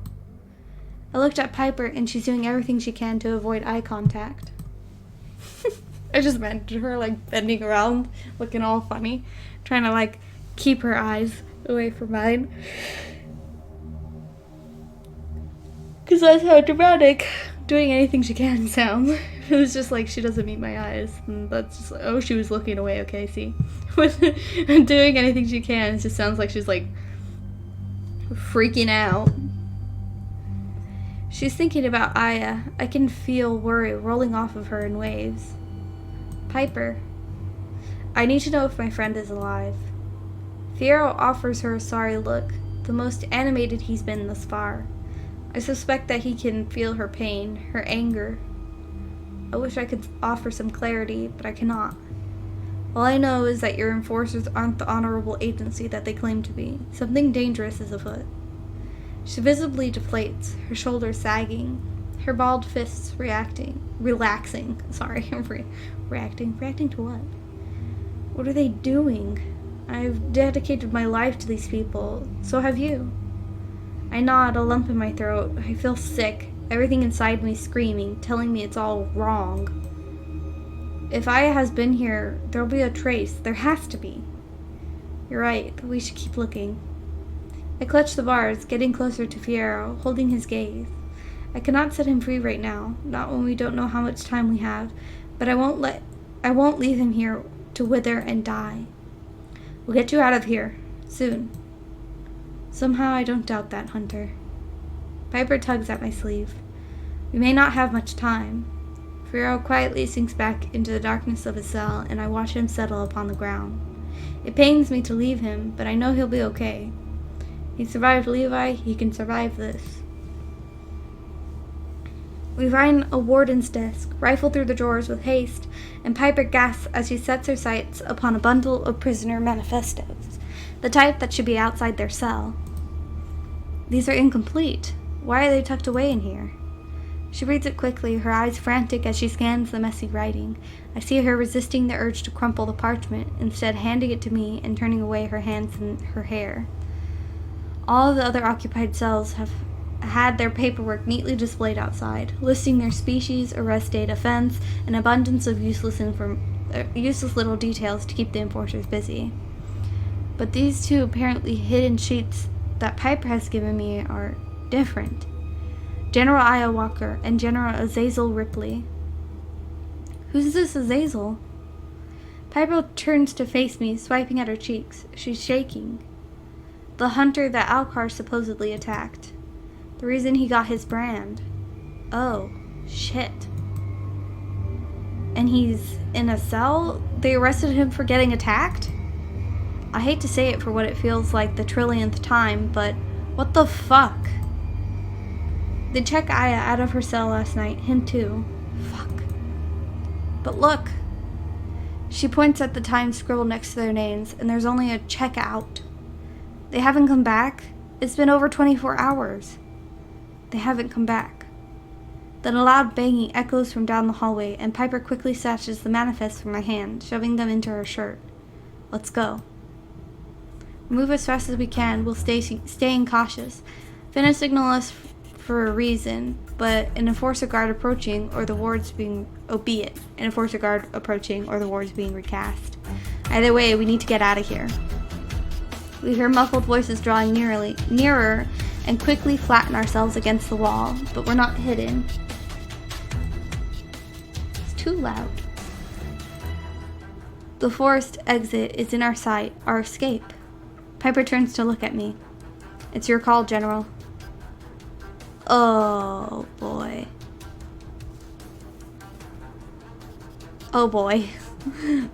Speaker 1: I looked at Piper, and she's doing everything she can to avoid eye contact. I just imagined her, bending around, looking all funny, trying to, keep her eyes away from mine. Because that's how dramatic doing anything she can sounds. It was just she doesn't meet my eyes. And that's just oh, she was looking away. Okay, see. Doing anything she can, it just sounds like she's, freaking out. She's thinking about Aya. I can feel worry rolling off of her in waves. Piper. I need to know if my friend is alive. Fiyero offers her a sorry look, the most animated he's been thus far. I suspect that he can feel her pain, her anger. I wish I could offer some clarity, but I cannot. All I know is that your enforcers aren't the honorable agency that they claim to be. Something dangerous is afoot. She visibly deflates, her shoulders sagging, her balled fists relaxing. Reacting to what? What are they doing? I've dedicated my life to these people. So have you. I nod, a lump in my throat. I feel sick. Everything inside me screaming, telling me it's all wrong. If Aya has been here, there'll be a trace. There has to be. You're right, but we should keep looking. I clutch the bars, getting closer to Fiyero, holding his gaze. I cannot set him free right now, not when we don't know how much time we have, but I won't leave him here to wither and die. We'll get you out of here, soon. Somehow I don't doubt that, Hunter. Piper tugs at my sleeve. We may not have much time. Fiyero quietly sinks back into the darkness of his cell, and I watch him settle upon the ground. It pains me to leave him, but I know he'll be okay. He survived Levi, he can survive this. We find a warden's desk, rifle through the drawers with haste, and Piper gasps as she sets her sights upon a bundle of prisoner manifestos, the type that should be outside their cell. These are incomplete. Why are they tucked away in here? She reads it quickly, her eyes frantic as she scans the messy writing. I see her resisting the urge to crumple the parchment, instead handing it to me and turning away her hands and her hair. All of the other occupied cells have had their paperwork neatly displayed outside, listing their species, arrest date, offense, an abundance of useless little details to keep the enforcers busy. But these two apparently hidden sheets that Piper has given me are different. General Aya Walker and General Azazel Ripley. Who's this Azazel? Piper turns to face me, swiping at her cheeks. She's shaking. The hunter that Alcar supposedly attacked. The reason he got his brand. Oh, shit. And he's in a cell? They arrested him for getting attacked? I hate to say it for what it feels like the trillionth time, but what the fuck? They checked Aya out of her cell last night, him too. Fuck. But look. She points at the time scribbled next to their names, and there's only a check out. They haven't come back? It's been over 24 hours. They haven't come back. Then a loud banging echoes from down the hallway, and Piper quickly snatches the manifests from my hand, shoving them into her shirt. Let's go. Move as fast as we can. We'll staying cautious. Finna signal us for a reason, but an enforcer guard approaching or the wards being recast. Either way, we need to get out of here. We hear muffled voices drawing nearer and quickly flatten ourselves against the wall, but we're not hidden. It's too loud. The forest exit is in our sight, our escape. Piper turns to look at me. It's your call, General. Oh, boy. Oh, boy.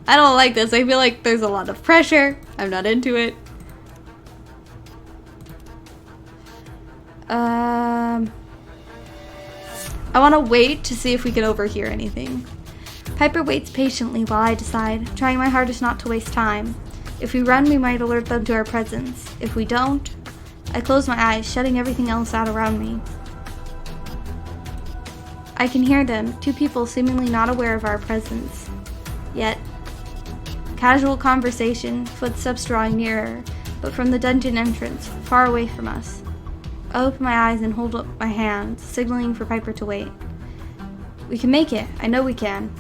Speaker 1: I don't like this. I feel like there's a lot of pressure. I'm not into it. I want to wait to see if we can overhear anything. Piper waits patiently while I decide, trying my hardest not to waste time. If we run, we might alert them to our presence. If we don't, I close my eyes, shutting everything else out around me. I can hear them, two people seemingly not aware of our presence. Yet, casual conversation, footsteps drawing nearer, but from the dungeon entrance, far away from us. I open my eyes and hold up my hands, signaling for Piper to wait. We can make it. I know we can.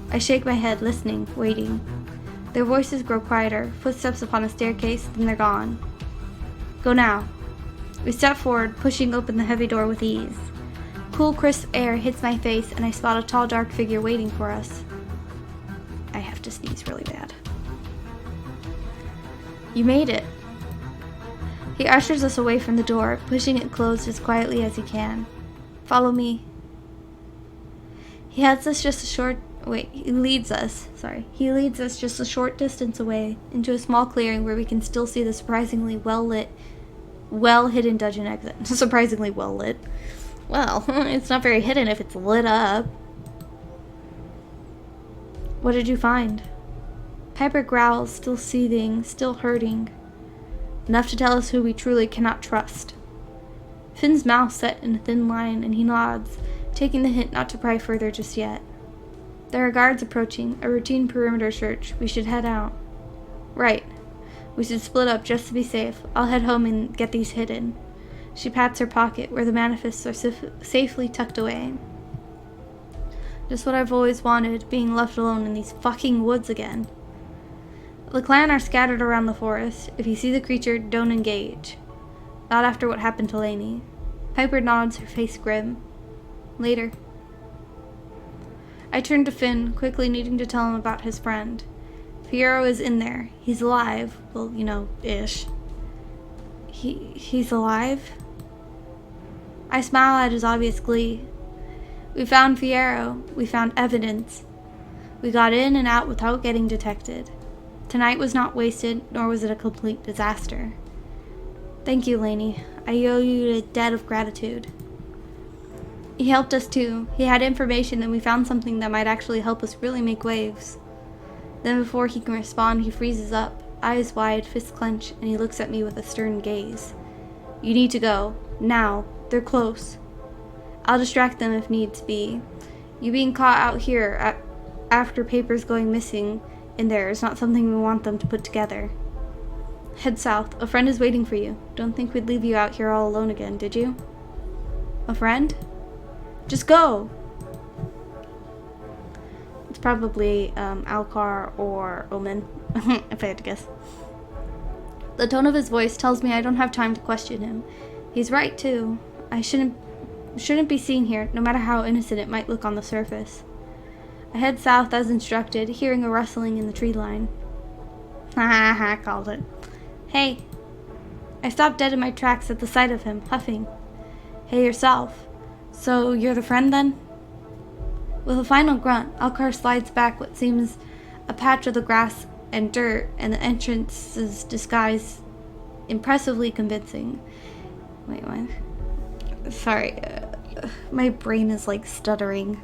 Speaker 1: I shake my head, listening, waiting. Their voices grow quieter, footsteps upon a staircase, then they're gone. Go now. We step forward, pushing open the heavy door with ease. Cool, crisp air hits my face, and I spot a tall, dark figure waiting for us. I have to sneeze really bad. You made it. He ushers us away from the door, pushing it closed as quietly as he can. Follow me. He leads us just a short distance away into a small clearing where we can still see the surprisingly well-hidden dungeon exit. Surprisingly well lit. Well, it's not very hidden if it's lit up. What did you find? Piper growls, still seething, still hurting. Enough to tell us who we truly cannot trust. Finn's mouth set in a thin line, and he nods, taking the hint not to pry further just yet. There are guards approaching, a routine perimeter search. We should head out. Right. We should split up just to be safe. I'll head home and get these hidden. She pats her pocket, where the manifests are safely tucked away. Just what I've always wanted, being left alone in these fucking woods again. The clan are scattered around the forest. If you see the creature, don't engage. Not after what happened to Lainey. Piper nods, her face grim. Later. I turn to Finn, quickly needing to tell him about his friend. Fiyero is in there. He's alive. Well, ish. He's alive? I smile at his obvious glee. We found Fiyero. We found evidence. We got in and out without getting detected. Tonight was not wasted, nor was it a complete disaster. Thank you, Lainey. I owe you a debt of gratitude. He helped us too. He had information, and we found something that might actually help us really make waves. Then before he can respond, he freezes up, eyes wide, fists clenched, and he looks at me with a stern gaze. You need to go. Now. They're close. I'll distract them if needs be. You being caught out here after papers going missing in there is not something we want them to put together. Head south. A friend is waiting for you. Don't think we'd leave you out here all alone again, did you? A friend? Just go! It's probably Alcar or Omen, if I had to guess. The tone of his voice tells me I don't have time to question him. He's right, too. I shouldn't be seen here, no matter how innocent it might look on the surface. I head south as instructed, hearing a rustling in the tree line. Ha ha ha, called it. Hey. I stopped dead in my tracks at the sight of him, huffing. Hey yourself. So, you're the friend then? With a final grunt, Alcar slides back what seems a patch of the grass and dirt, and the entrance's disguise impressively convincing. Wait, what? Sorry, my brain is like stuttering.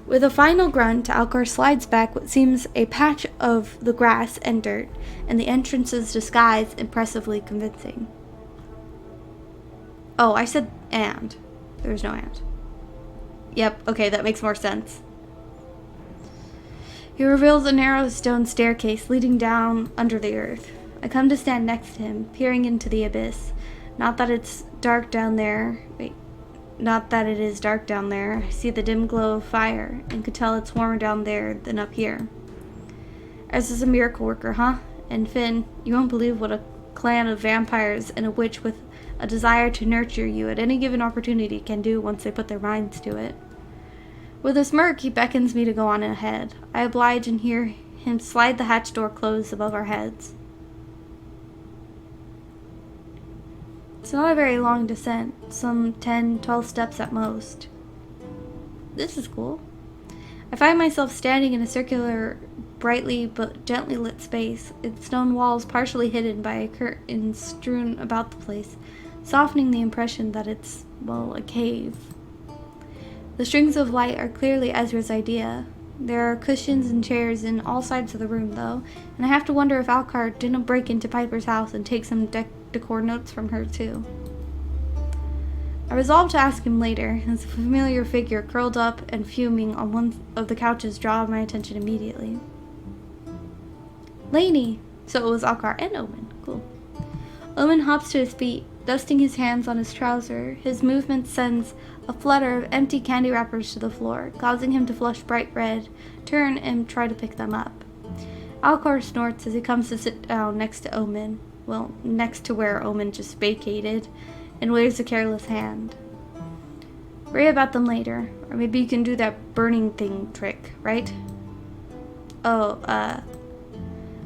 Speaker 1: With a final grunt, Alcar slides back what seems a patch of the grass and dirt, and the entrance's disguise impressively convincing. Oh, I said and. There's no and. Yep, okay, that makes more sense. He reveals a narrow stone staircase leading down under the earth. I come to stand next to him, peering into the abyss. Not that it is dark down there. I see the dim glow of fire, and could tell it's warmer down there than up here. As is a miracle worker, huh? And Finn, you won't believe what a clan of vampires and a witch with a desire to nurture you at any given opportunity can do once they put their minds to it. With a smirk, he beckons me to go on ahead. I oblige and hear him slide the hatch door closed above our heads. It's not a very long descent, some 10-12 steps at most. This is cool. I find myself standing in a circular, brightly but gently lit space, its stone walls partially hidden by a curtain strewn about the place, softening the impression that it's, well, a cave. The strings of light are clearly Ezra's idea. There are cushions and chairs in all sides of the room, though, and I have to wonder if Alcar didn't break into Piper's house and take some decor notes from her, too. I resolve to ask him later, as a familiar figure curled up and fuming on one of the couches draws my attention immediately. Lainey! So it was Alcar and Omen. Cool. Omen hops to his feet, dusting his hands on his trouser. His movement sends a flutter of empty candy wrappers to the floor, causing him to flush bright red, turn, and try to pick them up. Alcar snorts as he comes to sit down next to Omen, well, next to where Omen just vacated, and waves a careless hand. Worry about them later, or maybe you can do that burning thing trick, right? Oh,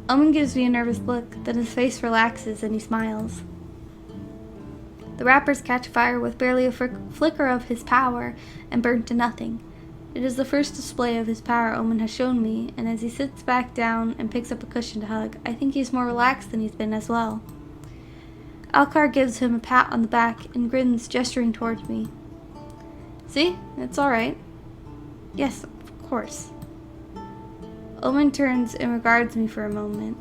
Speaker 1: Omen gives me a nervous look, then his face relaxes and he smiles. The wrappers catch fire with barely a flicker of his power and burn to nothing. It is the first display of his power Omen has shown me, and as he sits back down and picks up a cushion to hug, I think he's more relaxed than he's been as well. Alcar gives him a pat on the back and grins, gesturing towards me. See? It's all right. Yes, of course. Omen turns and regards me for a moment.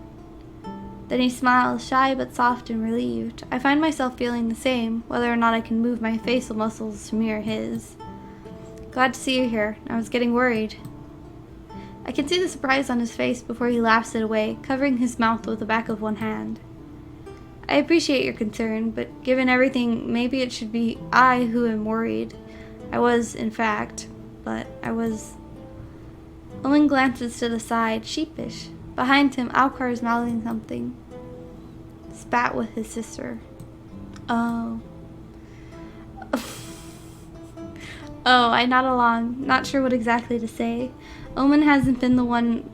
Speaker 1: Then he smiles, shy but soft and relieved. I find myself feeling the same, whether or not I can move my facial muscles to mirror his. Glad to see you here. I was getting worried. I can see the surprise on his face before he laughs it away, covering his mouth with the back of one hand. I appreciate your concern, but given everything, maybe it should be I who am worried. I was, in fact, but I was... Owen glances to the side, sheepish. Behind him, Alcar is mouthing something. Spat with his sister. Oh. I nod along, not sure what exactly to say. Omen hasn't been the one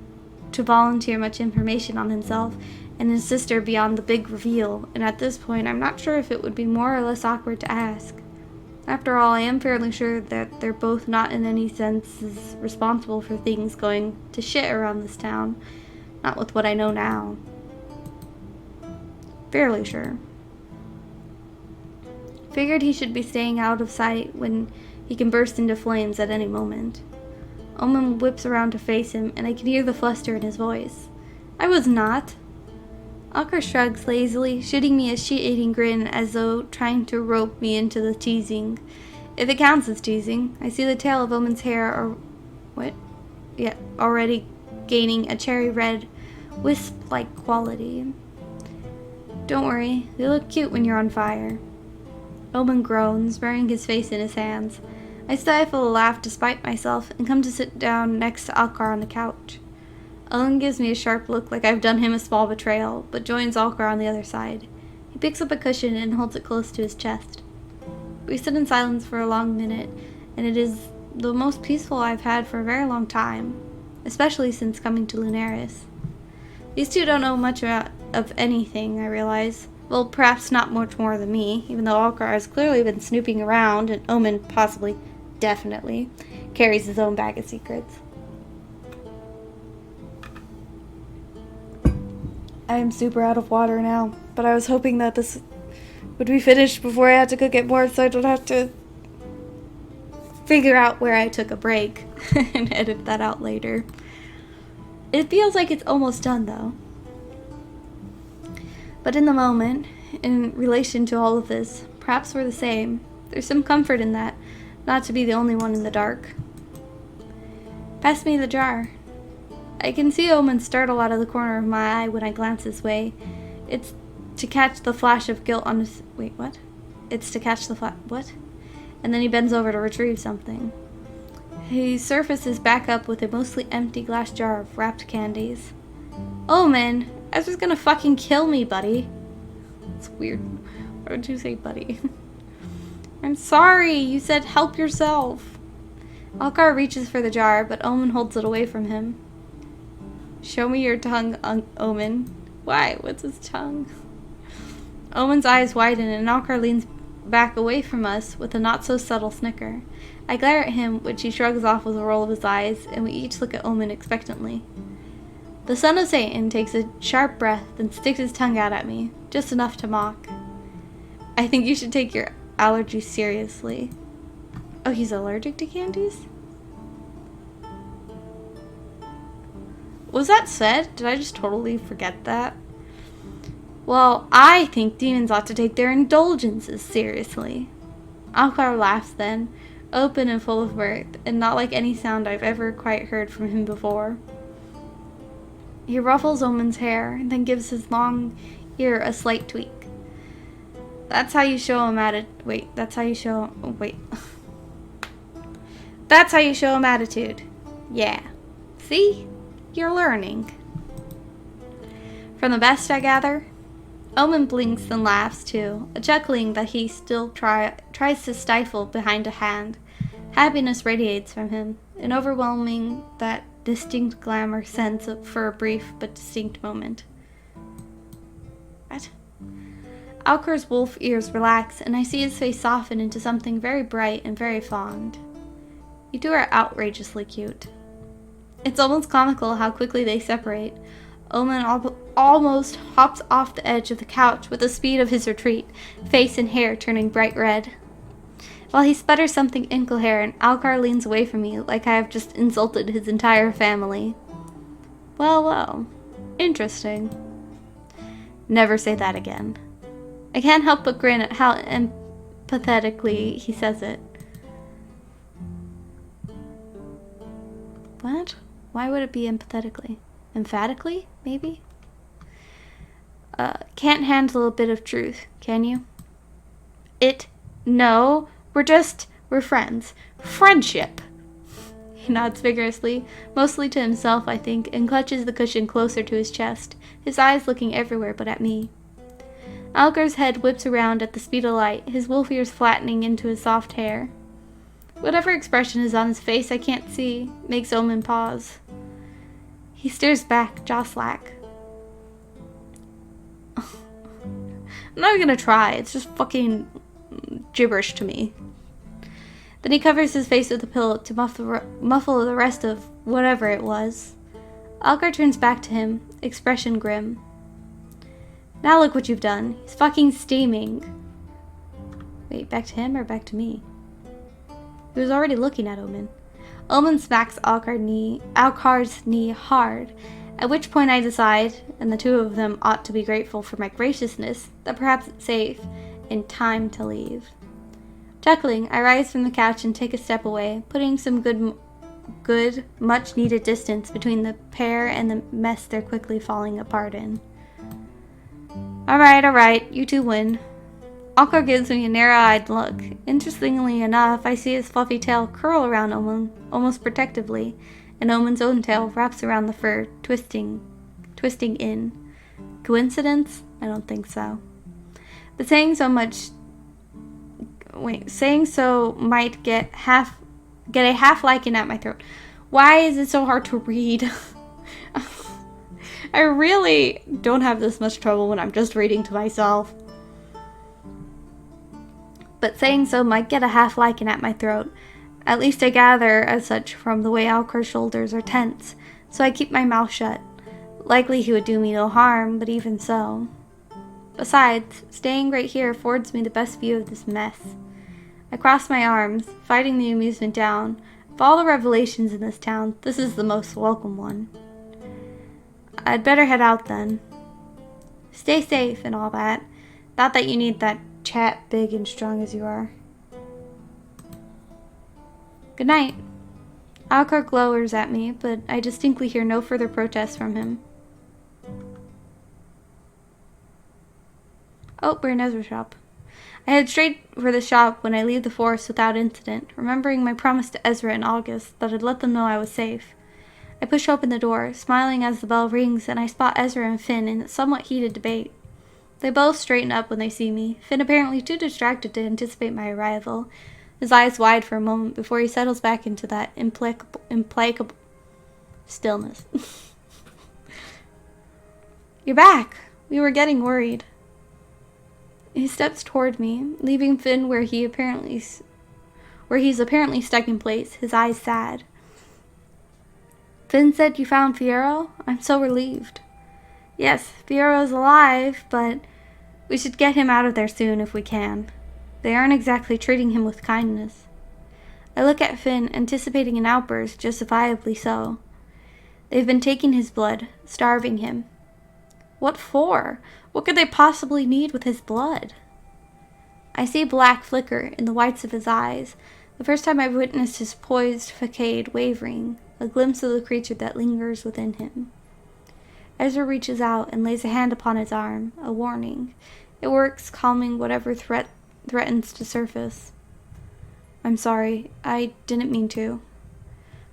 Speaker 1: to volunteer much information on himself and his sister beyond the big reveal, and at this point I'm not sure if it would be more or less awkward to ask. After all, I am fairly sure that they're both not in any sense responsible for things going to shit around this town. Not with what I know now. Fairly sure. Figured he should be staying out of sight when he can burst into flames at any moment. Omen whips around to face him, and I can hear the fluster in his voice. I was not. Alcar shrugs lazily, shooting me a shit-eating grin as though trying to rope me into the teasing. If it counts as teasing, I see the tail of Omen's hair or already gaining a cherry red wisp-like quality. Don't worry, they look cute when you're on fire. Omen groans, burying his face in his hands. I stifle a laugh despite myself and come to sit down next to Alcar on the couch. Owen gives me a sharp look like I've done him a small betrayal, but joins Alcar on the other side. He picks up a cushion and holds it close to his chest. We sit in silence for a long minute, and it is the most peaceful I've had for a very long time, especially since coming to Lunaris. These two don't know much of anything, I realize. Well, perhaps not much more than me, even though Alcar has clearly been snooping around, and Omen possibly, definitely, carries his own bag of secrets. I am super out of water now, but I was hoping that this would be finished before I had to cook it more so I don't have to figure out where I took a break and edit that out later. It feels like it's almost done though. But in the moment, in relation to all of this, perhaps we're the same. There's some comfort in that, not to be the only one in the dark. Pass me the jar. I can see Omen startle out of the corner of my eye when I glance his way. It's to catch the flash of guilt on his... Wait, what? It's to catch the what? And then he bends over to retrieve something. He surfaces back up with a mostly empty glass jar of wrapped candies. Omen! Ezra's gonna fucking kill me, buddy. It's weird. Why would you say buddy? I'm sorry, you said help yourself. Alcar reaches for the jar, but Omen holds it away from him. Show me your tongue, Omen. Why? What's his tongue? Omen's eyes widen and Alcar leans back away from us with a not-so-subtle snicker. I glare at him, which he shrugs off with a roll of his eyes, and we each look at Omen expectantly. The son of Satan takes a sharp breath, then sticks his tongue out at me, just enough to mock. I think you should take your allergy seriously. Oh, he's allergic to candies? Was that said? Did I just totally forget that? Well, I think demons ought to take their indulgences seriously. Alcar laughs then, open and full of mirth, and not like any sound I've ever quite heard from him before. He ruffles Omen's hair, and then gives his long ear a slight tweak. That's how you show him That's how you show him attitude. Yeah. See? You're learning. From the best I gather, Omen blinks and laughs too, a chuckling that he still tries to stifle behind a hand. Happiness radiates from him, an overwhelming that distinct glamour sense for a brief but distinct moment. What? Alcar's wolf ears relax, and I see his face soften into something very bright and very fond. You two are outrageously cute. It's almost comical how quickly they separate. Omen almost hops off the edge of the couch with the speed of his retreat, face and hair turning bright red. While he sputters something incoherent, Alcar leans away from me like I have just insulted his entire family. Well, interesting. Never say that again. I can't help but grin at how empathetically he says it. What? Why would it be empathetically? Emphatically, maybe? Can't handle a bit of truth, can you? No, we're friends. Friendship! He nods vigorously, mostly to himself, I think, and clutches the cushion closer to his chest, his eyes looking everywhere but at me. Alcar's head whips around at the speed of light, his wolf ears flattening into his soft hair. Whatever expression is on his face I can't see, makes Omen pause. He stares back, jaw slack. I'm not even gonna try, it's just fucking gibberish to me. Then he covers his face with a pillow to muffle the rest of whatever it was. Alcar turns back to him, expression grim. Now look what you've done. He's fucking steaming. Wait, back to him or back to me? He was already looking at Omen. Omen smacks Alcar's knee hard, at which point I decide, and the two of them ought to be grateful for my graciousness, that perhaps it's safe and time to leave. Chuckling, I rise from the couch and take a step away, putting some good, much-needed distance between the pair and the mess they're quickly falling apart in. All right, you two win. Alcar gives me a narrow-eyed look. Interestingly enough, I see his fluffy tail curl around Omen, almost protectively, and Omen's own tail wraps around the fur, twisting in. Coincidence? I don't think so. But saying so might get a half lichen at my throat. Why is it so hard to read? I really don't have this much trouble when I'm just reading to myself. But saying so might get a half lichen at my throat. At least I gather as such from the way Alcar's shoulders are tense, so I keep my mouth shut. Likely he would do me no harm, but even so. Besides, staying right here affords me the best view of this mess. I cross my arms, fighting the amusement down. Of all the revelations in this town, this is the most welcome one. I'd better head out then. Stay safe and all that. Not that you need that chat big and strong as you are. Good night. Alcar glowers at me, but I distinctly hear no further protest from him. Oh, we're in Ezra's shop. I head straight for the shop when I leave the forest without incident, remembering my promise to Ezra in August that I'd let them know I was safe. I push open the door, smiling as the bell rings, and I spot Ezra and Finn in a somewhat heated debate. They both straighten up when they see me, Finn apparently too distracted to anticipate my arrival, his eyes wide for a moment before he settles back into that implacable stillness. You're back! We were getting worried. He steps toward me, leaving Finn where he's apparently stuck in place, his eyes sad. Finn said you found Fiyero? I'm so relieved. Yes, Fiero's alive, but we should get him out of there soon if we can. They aren't exactly treating him with kindness. I look at Finn, anticipating an outburst, justifiably so. They've been taking his blood, starving him. What for? What could they possibly need with his blood? I see black flicker in the whites of his eyes, the first time I've witnessed his poised facade wavering, a glimpse of the creature that lingers within him. Ezra reaches out and lays a hand upon his arm, a warning. It works, calming whatever threatens to surface. I'm sorry, I didn't mean to.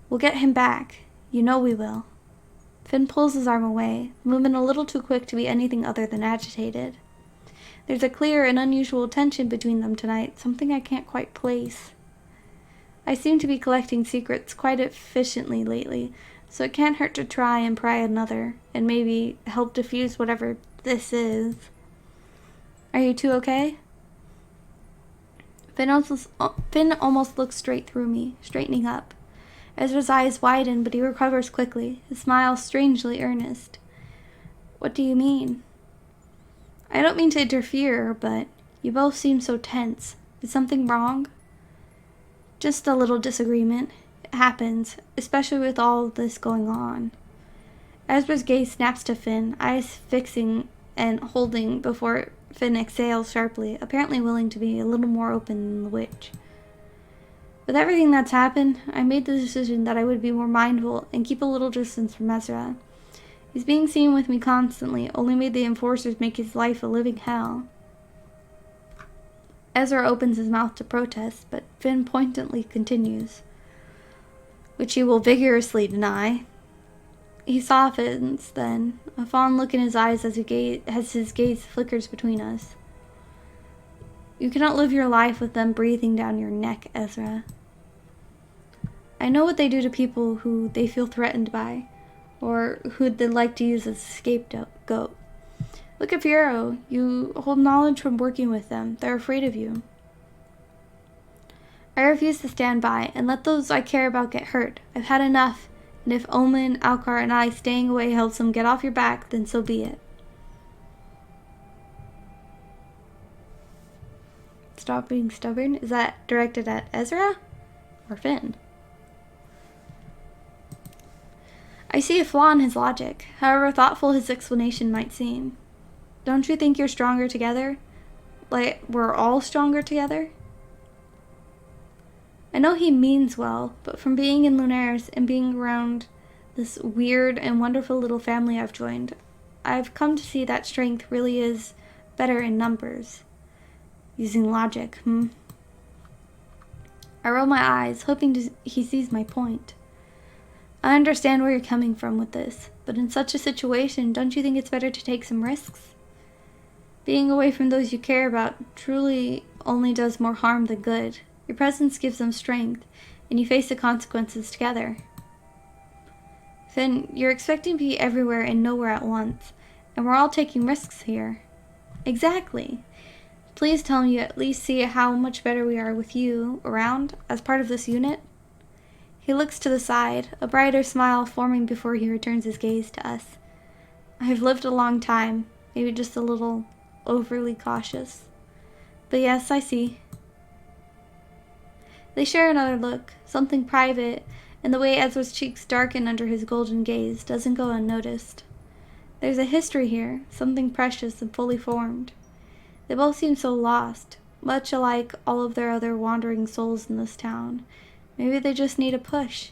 Speaker 1: We'll get him back. You know we will. Finn pulls his arm away, moving a little too quick to be anything other than agitated. There's a clear and unusual tension between them tonight, something I can't quite place. I seem to be collecting secrets quite efficiently lately, so it can't hurt to try and pry another, and maybe help diffuse whatever this is. Are you two okay? Finn almost looks straight through me, straightening up. Ezra's eyes widen, but he recovers quickly, his smile strangely earnest. What do you mean? I don't mean to interfere, but you both seem so tense. Is something wrong? Just a little disagreement. It happens, especially with all of this going on. Ezra's gaze snaps to Finn, eyes fixing and holding before Finn exhales sharply, apparently willing to be a little more open than the witch. With everything that's happened, I made the decision that I would be more mindful and keep a little distance from Ezra. His being seen with me constantly only made the enforcers make his life a living hell. Ezra opens his mouth to protest, but Finn pointedly continues, which he will vigorously deny. He softens, then, a fond look in his eyes as his gaze flickers between us. You cannot live your life with them breathing down your neck, Ezra. I know what they do to people who they feel threatened by, or who they'd like to use as a scapegoat. Look at Fiyero. You hold knowledge from working with them. They're afraid of you. I refuse to stand by and let those I care about get hurt. I've had enough, and if Omen, Alcar, and I staying away helps them get off your back, then so be it. Stop being stubborn? Is that directed at Ezra or Finn? I see a flaw in his logic, however thoughtful his explanation might seem. Don't you think you're stronger together? Like, we're all stronger together? I know he means well, but from being in Lunares and being around this weird and wonderful little family I've joined, I've come to see that strength really is better in numbers. Using logic, I roll my eyes, hoping he sees my point. I understand where you're coming from with this, but in such a situation, don't you think it's better to take some risks? Being away from those you care about truly only does more harm than good. Your presence gives them strength, and you face the consequences together. Finn, you're expecting to be everywhere and nowhere at once, and we're all taking risks here. Exactly. Please tell me you at least see how much better we are with you around as part of this unit. He looks to the side, a brighter smile forming before he returns his gaze to us. I've lived a long time, maybe just a little overly cautious. But yes, I see. They share another look, something private, and the way Ezra's cheeks darken under his golden gaze doesn't go unnoticed. There's a history here, something precious and fully formed. They both seem so lost, much alike all of their other wandering souls in this town. Maybe they just need a push.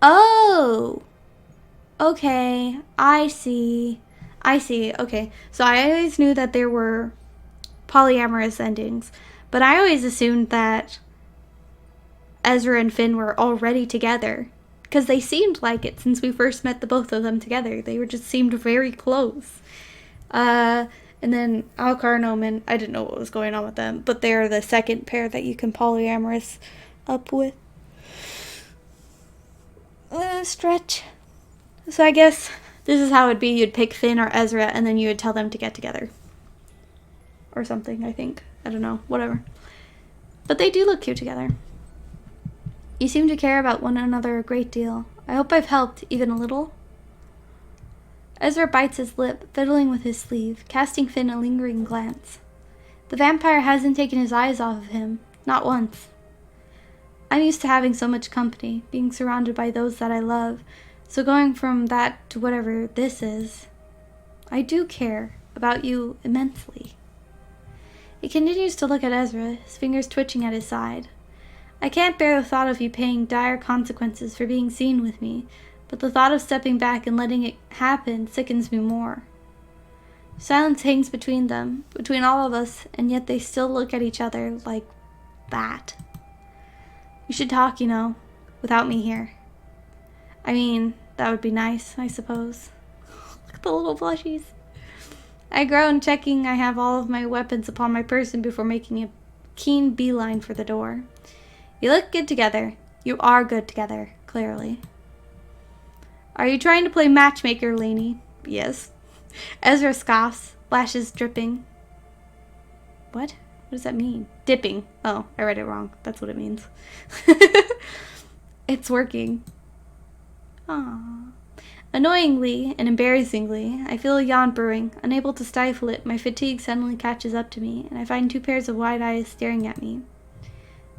Speaker 1: Oh! Okay, I see. Okay. So I always knew that there were polyamorous endings, but I always assumed that Ezra and Finn were already together, because they seemed like it since we first met the both of them together. They just seemed very close. And then Alcar and Omen, I didn't know what was going on with them, but they're the second pair that you can polyamorous up with. Stretch. So I guess this is how it'd be. You'd pick Finn or Ezra, and then you would tell them to get together. Or something, I think. I don't know. Whatever. But they do look cute together. You seem to care about one another a great deal. I hope I've helped, even a little. Ezra bites his lip, fiddling with his sleeve, casting Finn a lingering glance. The vampire hasn't taken his eyes off of him, not once. I'm used to having so much company, being surrounded by those that I love, so going from that to whatever this is, I do care about you immensely. He continues to look at Ezra, his fingers twitching at his side. I can't bear the thought of you paying dire consequences for being seen with me, but the thought of stepping back and letting it happen sickens me more. Silence hangs between them, between all of us, and yet they still look at each other like that. We should talk, without me here. I mean, that would be nice, I suppose. Look at the little plushies. I groan, checking I have all of my weapons upon my person before making a keen beeline for the door. You look good together. You are good together, clearly. Are you trying to play matchmaker, Lainey? Yes. Ezra scoffs, lashes dripping. What? What does that mean? Dipping. Oh, I read it wrong. That's what it means. It's working. Aww. Annoyingly and embarrassingly, I feel a yawn brewing. Unable to stifle it, my fatigue suddenly catches up to me, and I find two pairs of wide eyes staring at me.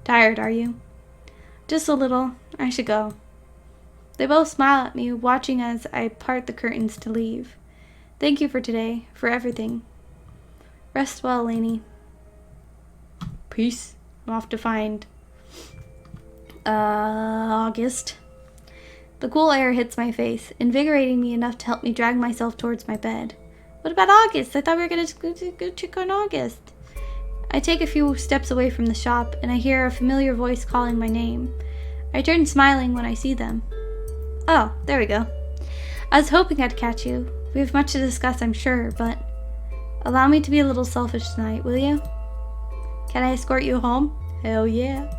Speaker 1: Tired, are you? Just a little. I should go. They both smile at me, watching as I part the curtains to leave. Thank you for today, for everything. Rest well, Lainey. Peace. I'm off to find August. The cool air hits my face, invigorating me enough to help me drag myself towards my bed. What about August? I thought we were going to go check on August. I take a few steps away from the shop, and I hear a familiar voice calling my name. I turn smiling when I see them. Oh, there we go. I was hoping I'd catch you. We have much to discuss, I'm sure, but allow me to be a little selfish tonight, will you? Can I escort you home? Hell yeah.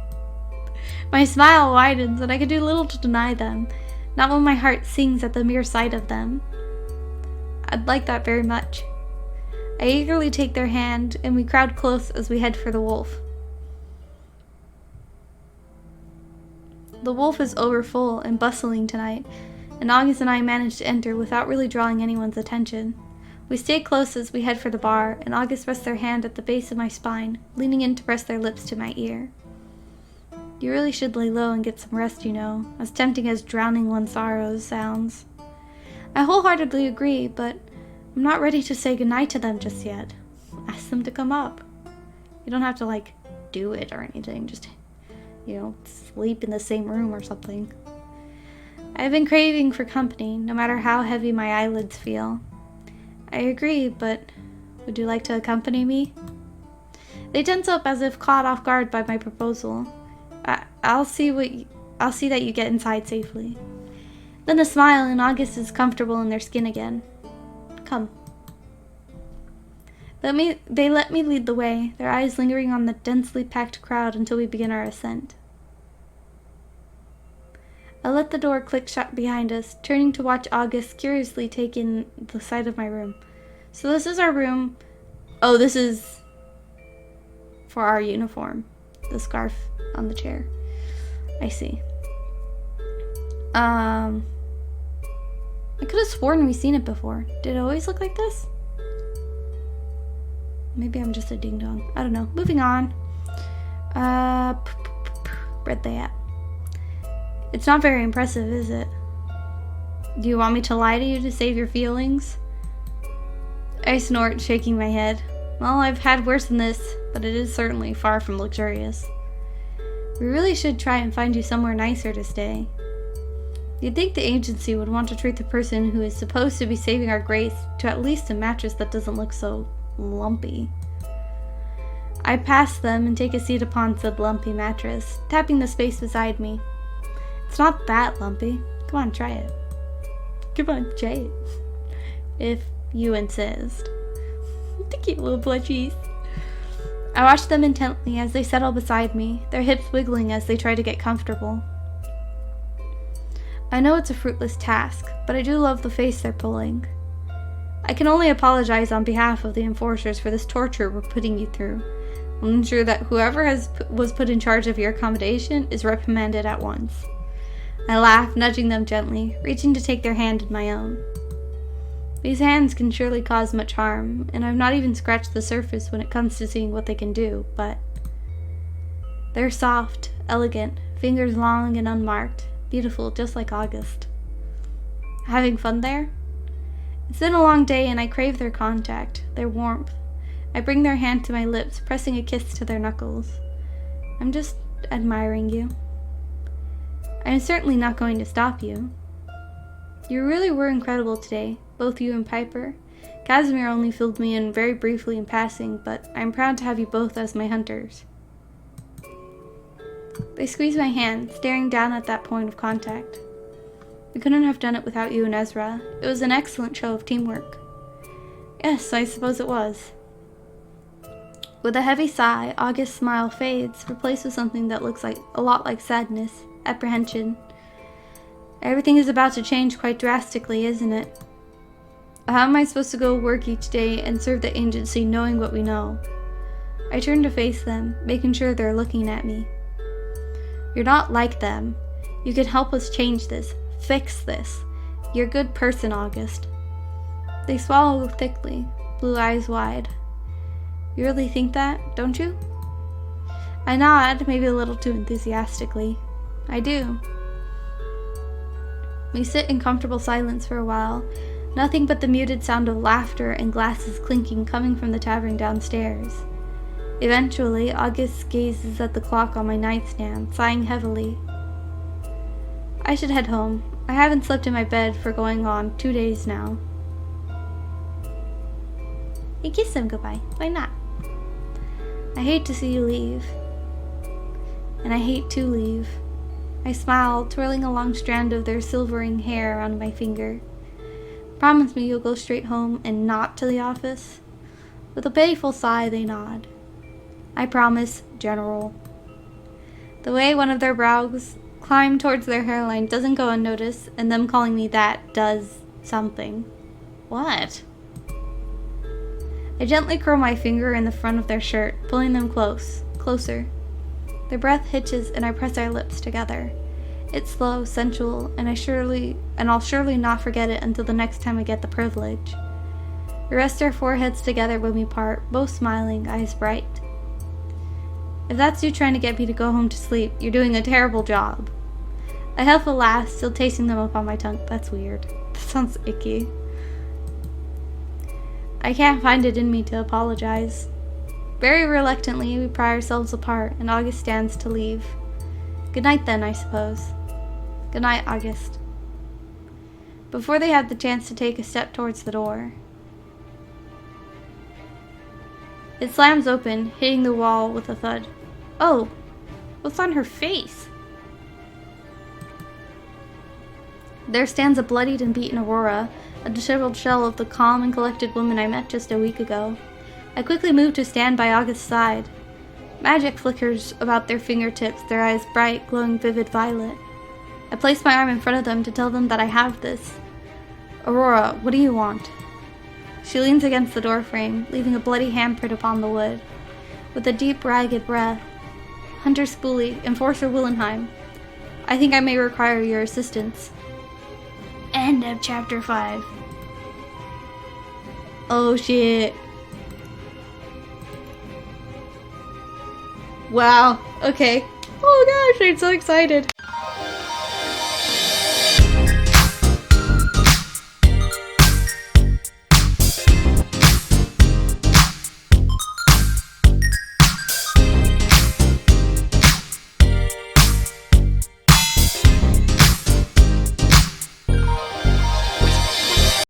Speaker 1: My smile widens, and I can do little to deny them, not when my heart sings at the mere sight of them. I'd like that very much. I eagerly take their hand, and we crowd close as we head for the wolf. The wolf is overfull and bustling tonight, and August and I manage to enter without really drawing anyone's attention. We stay close as we head for the bar, and August rests their hand at the base of my spine, leaning in to press their lips to my ear. You really should lay low and get some rest, as tempting as drowning one's sorrows sounds. I wholeheartedly agree, but I'm not ready to say goodnight to them just yet. Ask them to come up. You don't have to, do it or anything. Just, sleep in the same room or something. I've been craving for company, no matter how heavy my eyelids feel. I agree, but would you like to accompany me? They tense up as if caught off guard by my proposal. I'll see that you get inside safely. Then a smile, and August is comfortable in their skin again. Come. They let me lead the way, their eyes lingering on the densely packed crowd until we begin our ascent. I let the door click shut behind us, turning to watch August curiously take in the sight of my room. So this is our room. Oh, this is for our uniform. The scarf on the chair. I see. I could have sworn we've seen it before. Did it always look like this? Maybe I'm just a ding-dong. I don't know. Moving on. Where'd they at? It's not very impressive, is it? Do you want me to lie to you to save your feelings? I snort, shaking my head. Well, I've had worse than this, but it is certainly far from luxurious. We really should try and find you somewhere nicer to stay. You'd think the agency would want to treat the person who is supposed to be saving our grace to at least a mattress that doesn't look so lumpy. I pass them and take a seat upon said lumpy mattress, tapping the space beside me. It's not that lumpy. Come on, try it. Come on, try it. If you insist. The cute little plushies. I watch them intently as they settle beside me, their hips wiggling as they try to get comfortable. I know it's a fruitless task, but I do love the face they're pulling. I can only apologize on behalf of the enforcers for this torture we're putting you through. I'll ensure that whoever was put in charge of your accommodation is reprimanded at once. I laugh, nudging them gently, reaching to take their hand in my own. These hands can surely cause much harm, and I've not even scratched the surface when it comes to seeing what they can do, but they're soft, elegant, fingers long and unmarked, beautiful just like August. Having fun there? It's been a long day and I crave their contact, their warmth. I bring their hand to my lips, pressing a kiss to their knuckles. I'm just admiring you. I'm certainly not going to stop you. You really were incredible today, both you and Piper. Casimir only filled me in very briefly in passing, but I'm proud to have you both as my hunters. They squeeze my hand, staring down at that point of contact. We couldn't have done it without you and Ezra. It was an excellent show of teamwork. Yes, I suppose it was. With a heavy sigh, August's smile fades, replaced with something that looks a lot like sadness, apprehension. Everything is about to change quite drastically, isn't it? How am I supposed to go work each day and serve the agency knowing what we know? I turn to face them, making sure they're looking at me. You're not like them. You can help us change this, fix this. You're a good person, August. They swallow thickly, blue eyes wide. You really think that, don't you? I nod, maybe a little too enthusiastically. I do. We sit in comfortable silence for a while, nothing but the muted sound of laughter and glasses clinking coming from the tavern downstairs. Eventually, August gazes at the clock on my nightstand, sighing heavily. I should head home. I haven't slept in my bed for going on 2 days now. You kiss them goodbye. Why not? I hate to see you leave. And I hate to leave. I smile, twirling a long strand of their silvering hair on my finger. Promise me you'll go straight home and not to the office? With a pitiful sigh, they nod. I promise, General. The way one of their brows climb towards their hairline doesn't go unnoticed, and them calling me that does something. What? I gently curl my finger in the front of their shirt, pulling them closer. Their breath hitches and I press our lips together. It's slow, sensual, and I'll surely not forget it until the next time I get the privilege. We rest our foreheads together when we part, both smiling, eyes bright. If that's you trying to get me to go home to sleep, you're doing a terrible job. I huff a laugh, still tasting them up on my tongue. That's weird. That sounds icky. I can't find it in me to apologize. Very reluctantly, we pry ourselves apart, and August stands to leave. Good night, then, I suppose. Good night, August. Before they have the chance to take a step towards the door, it slams open, hitting the wall with a thud. Oh, what's on her face? There stands a bloodied and beaten Aurora, a disheveled shell of the calm and collected woman I met just a week ago. I quickly move to stand by August's side. Magic flickers about their fingertips, their eyes bright, glowing vivid violet. I place my arm in front of them to tell them that I have this. Aurora, what do you want? She leans against the doorframe, leaving a bloody handprint upon the wood. With a deep, ragged breath, Hunter Spoolie, Enforcer Willenheim, I think I may require your assistance. End of chapter 5. Oh shit. Wow, okay. Oh gosh, I'm so excited.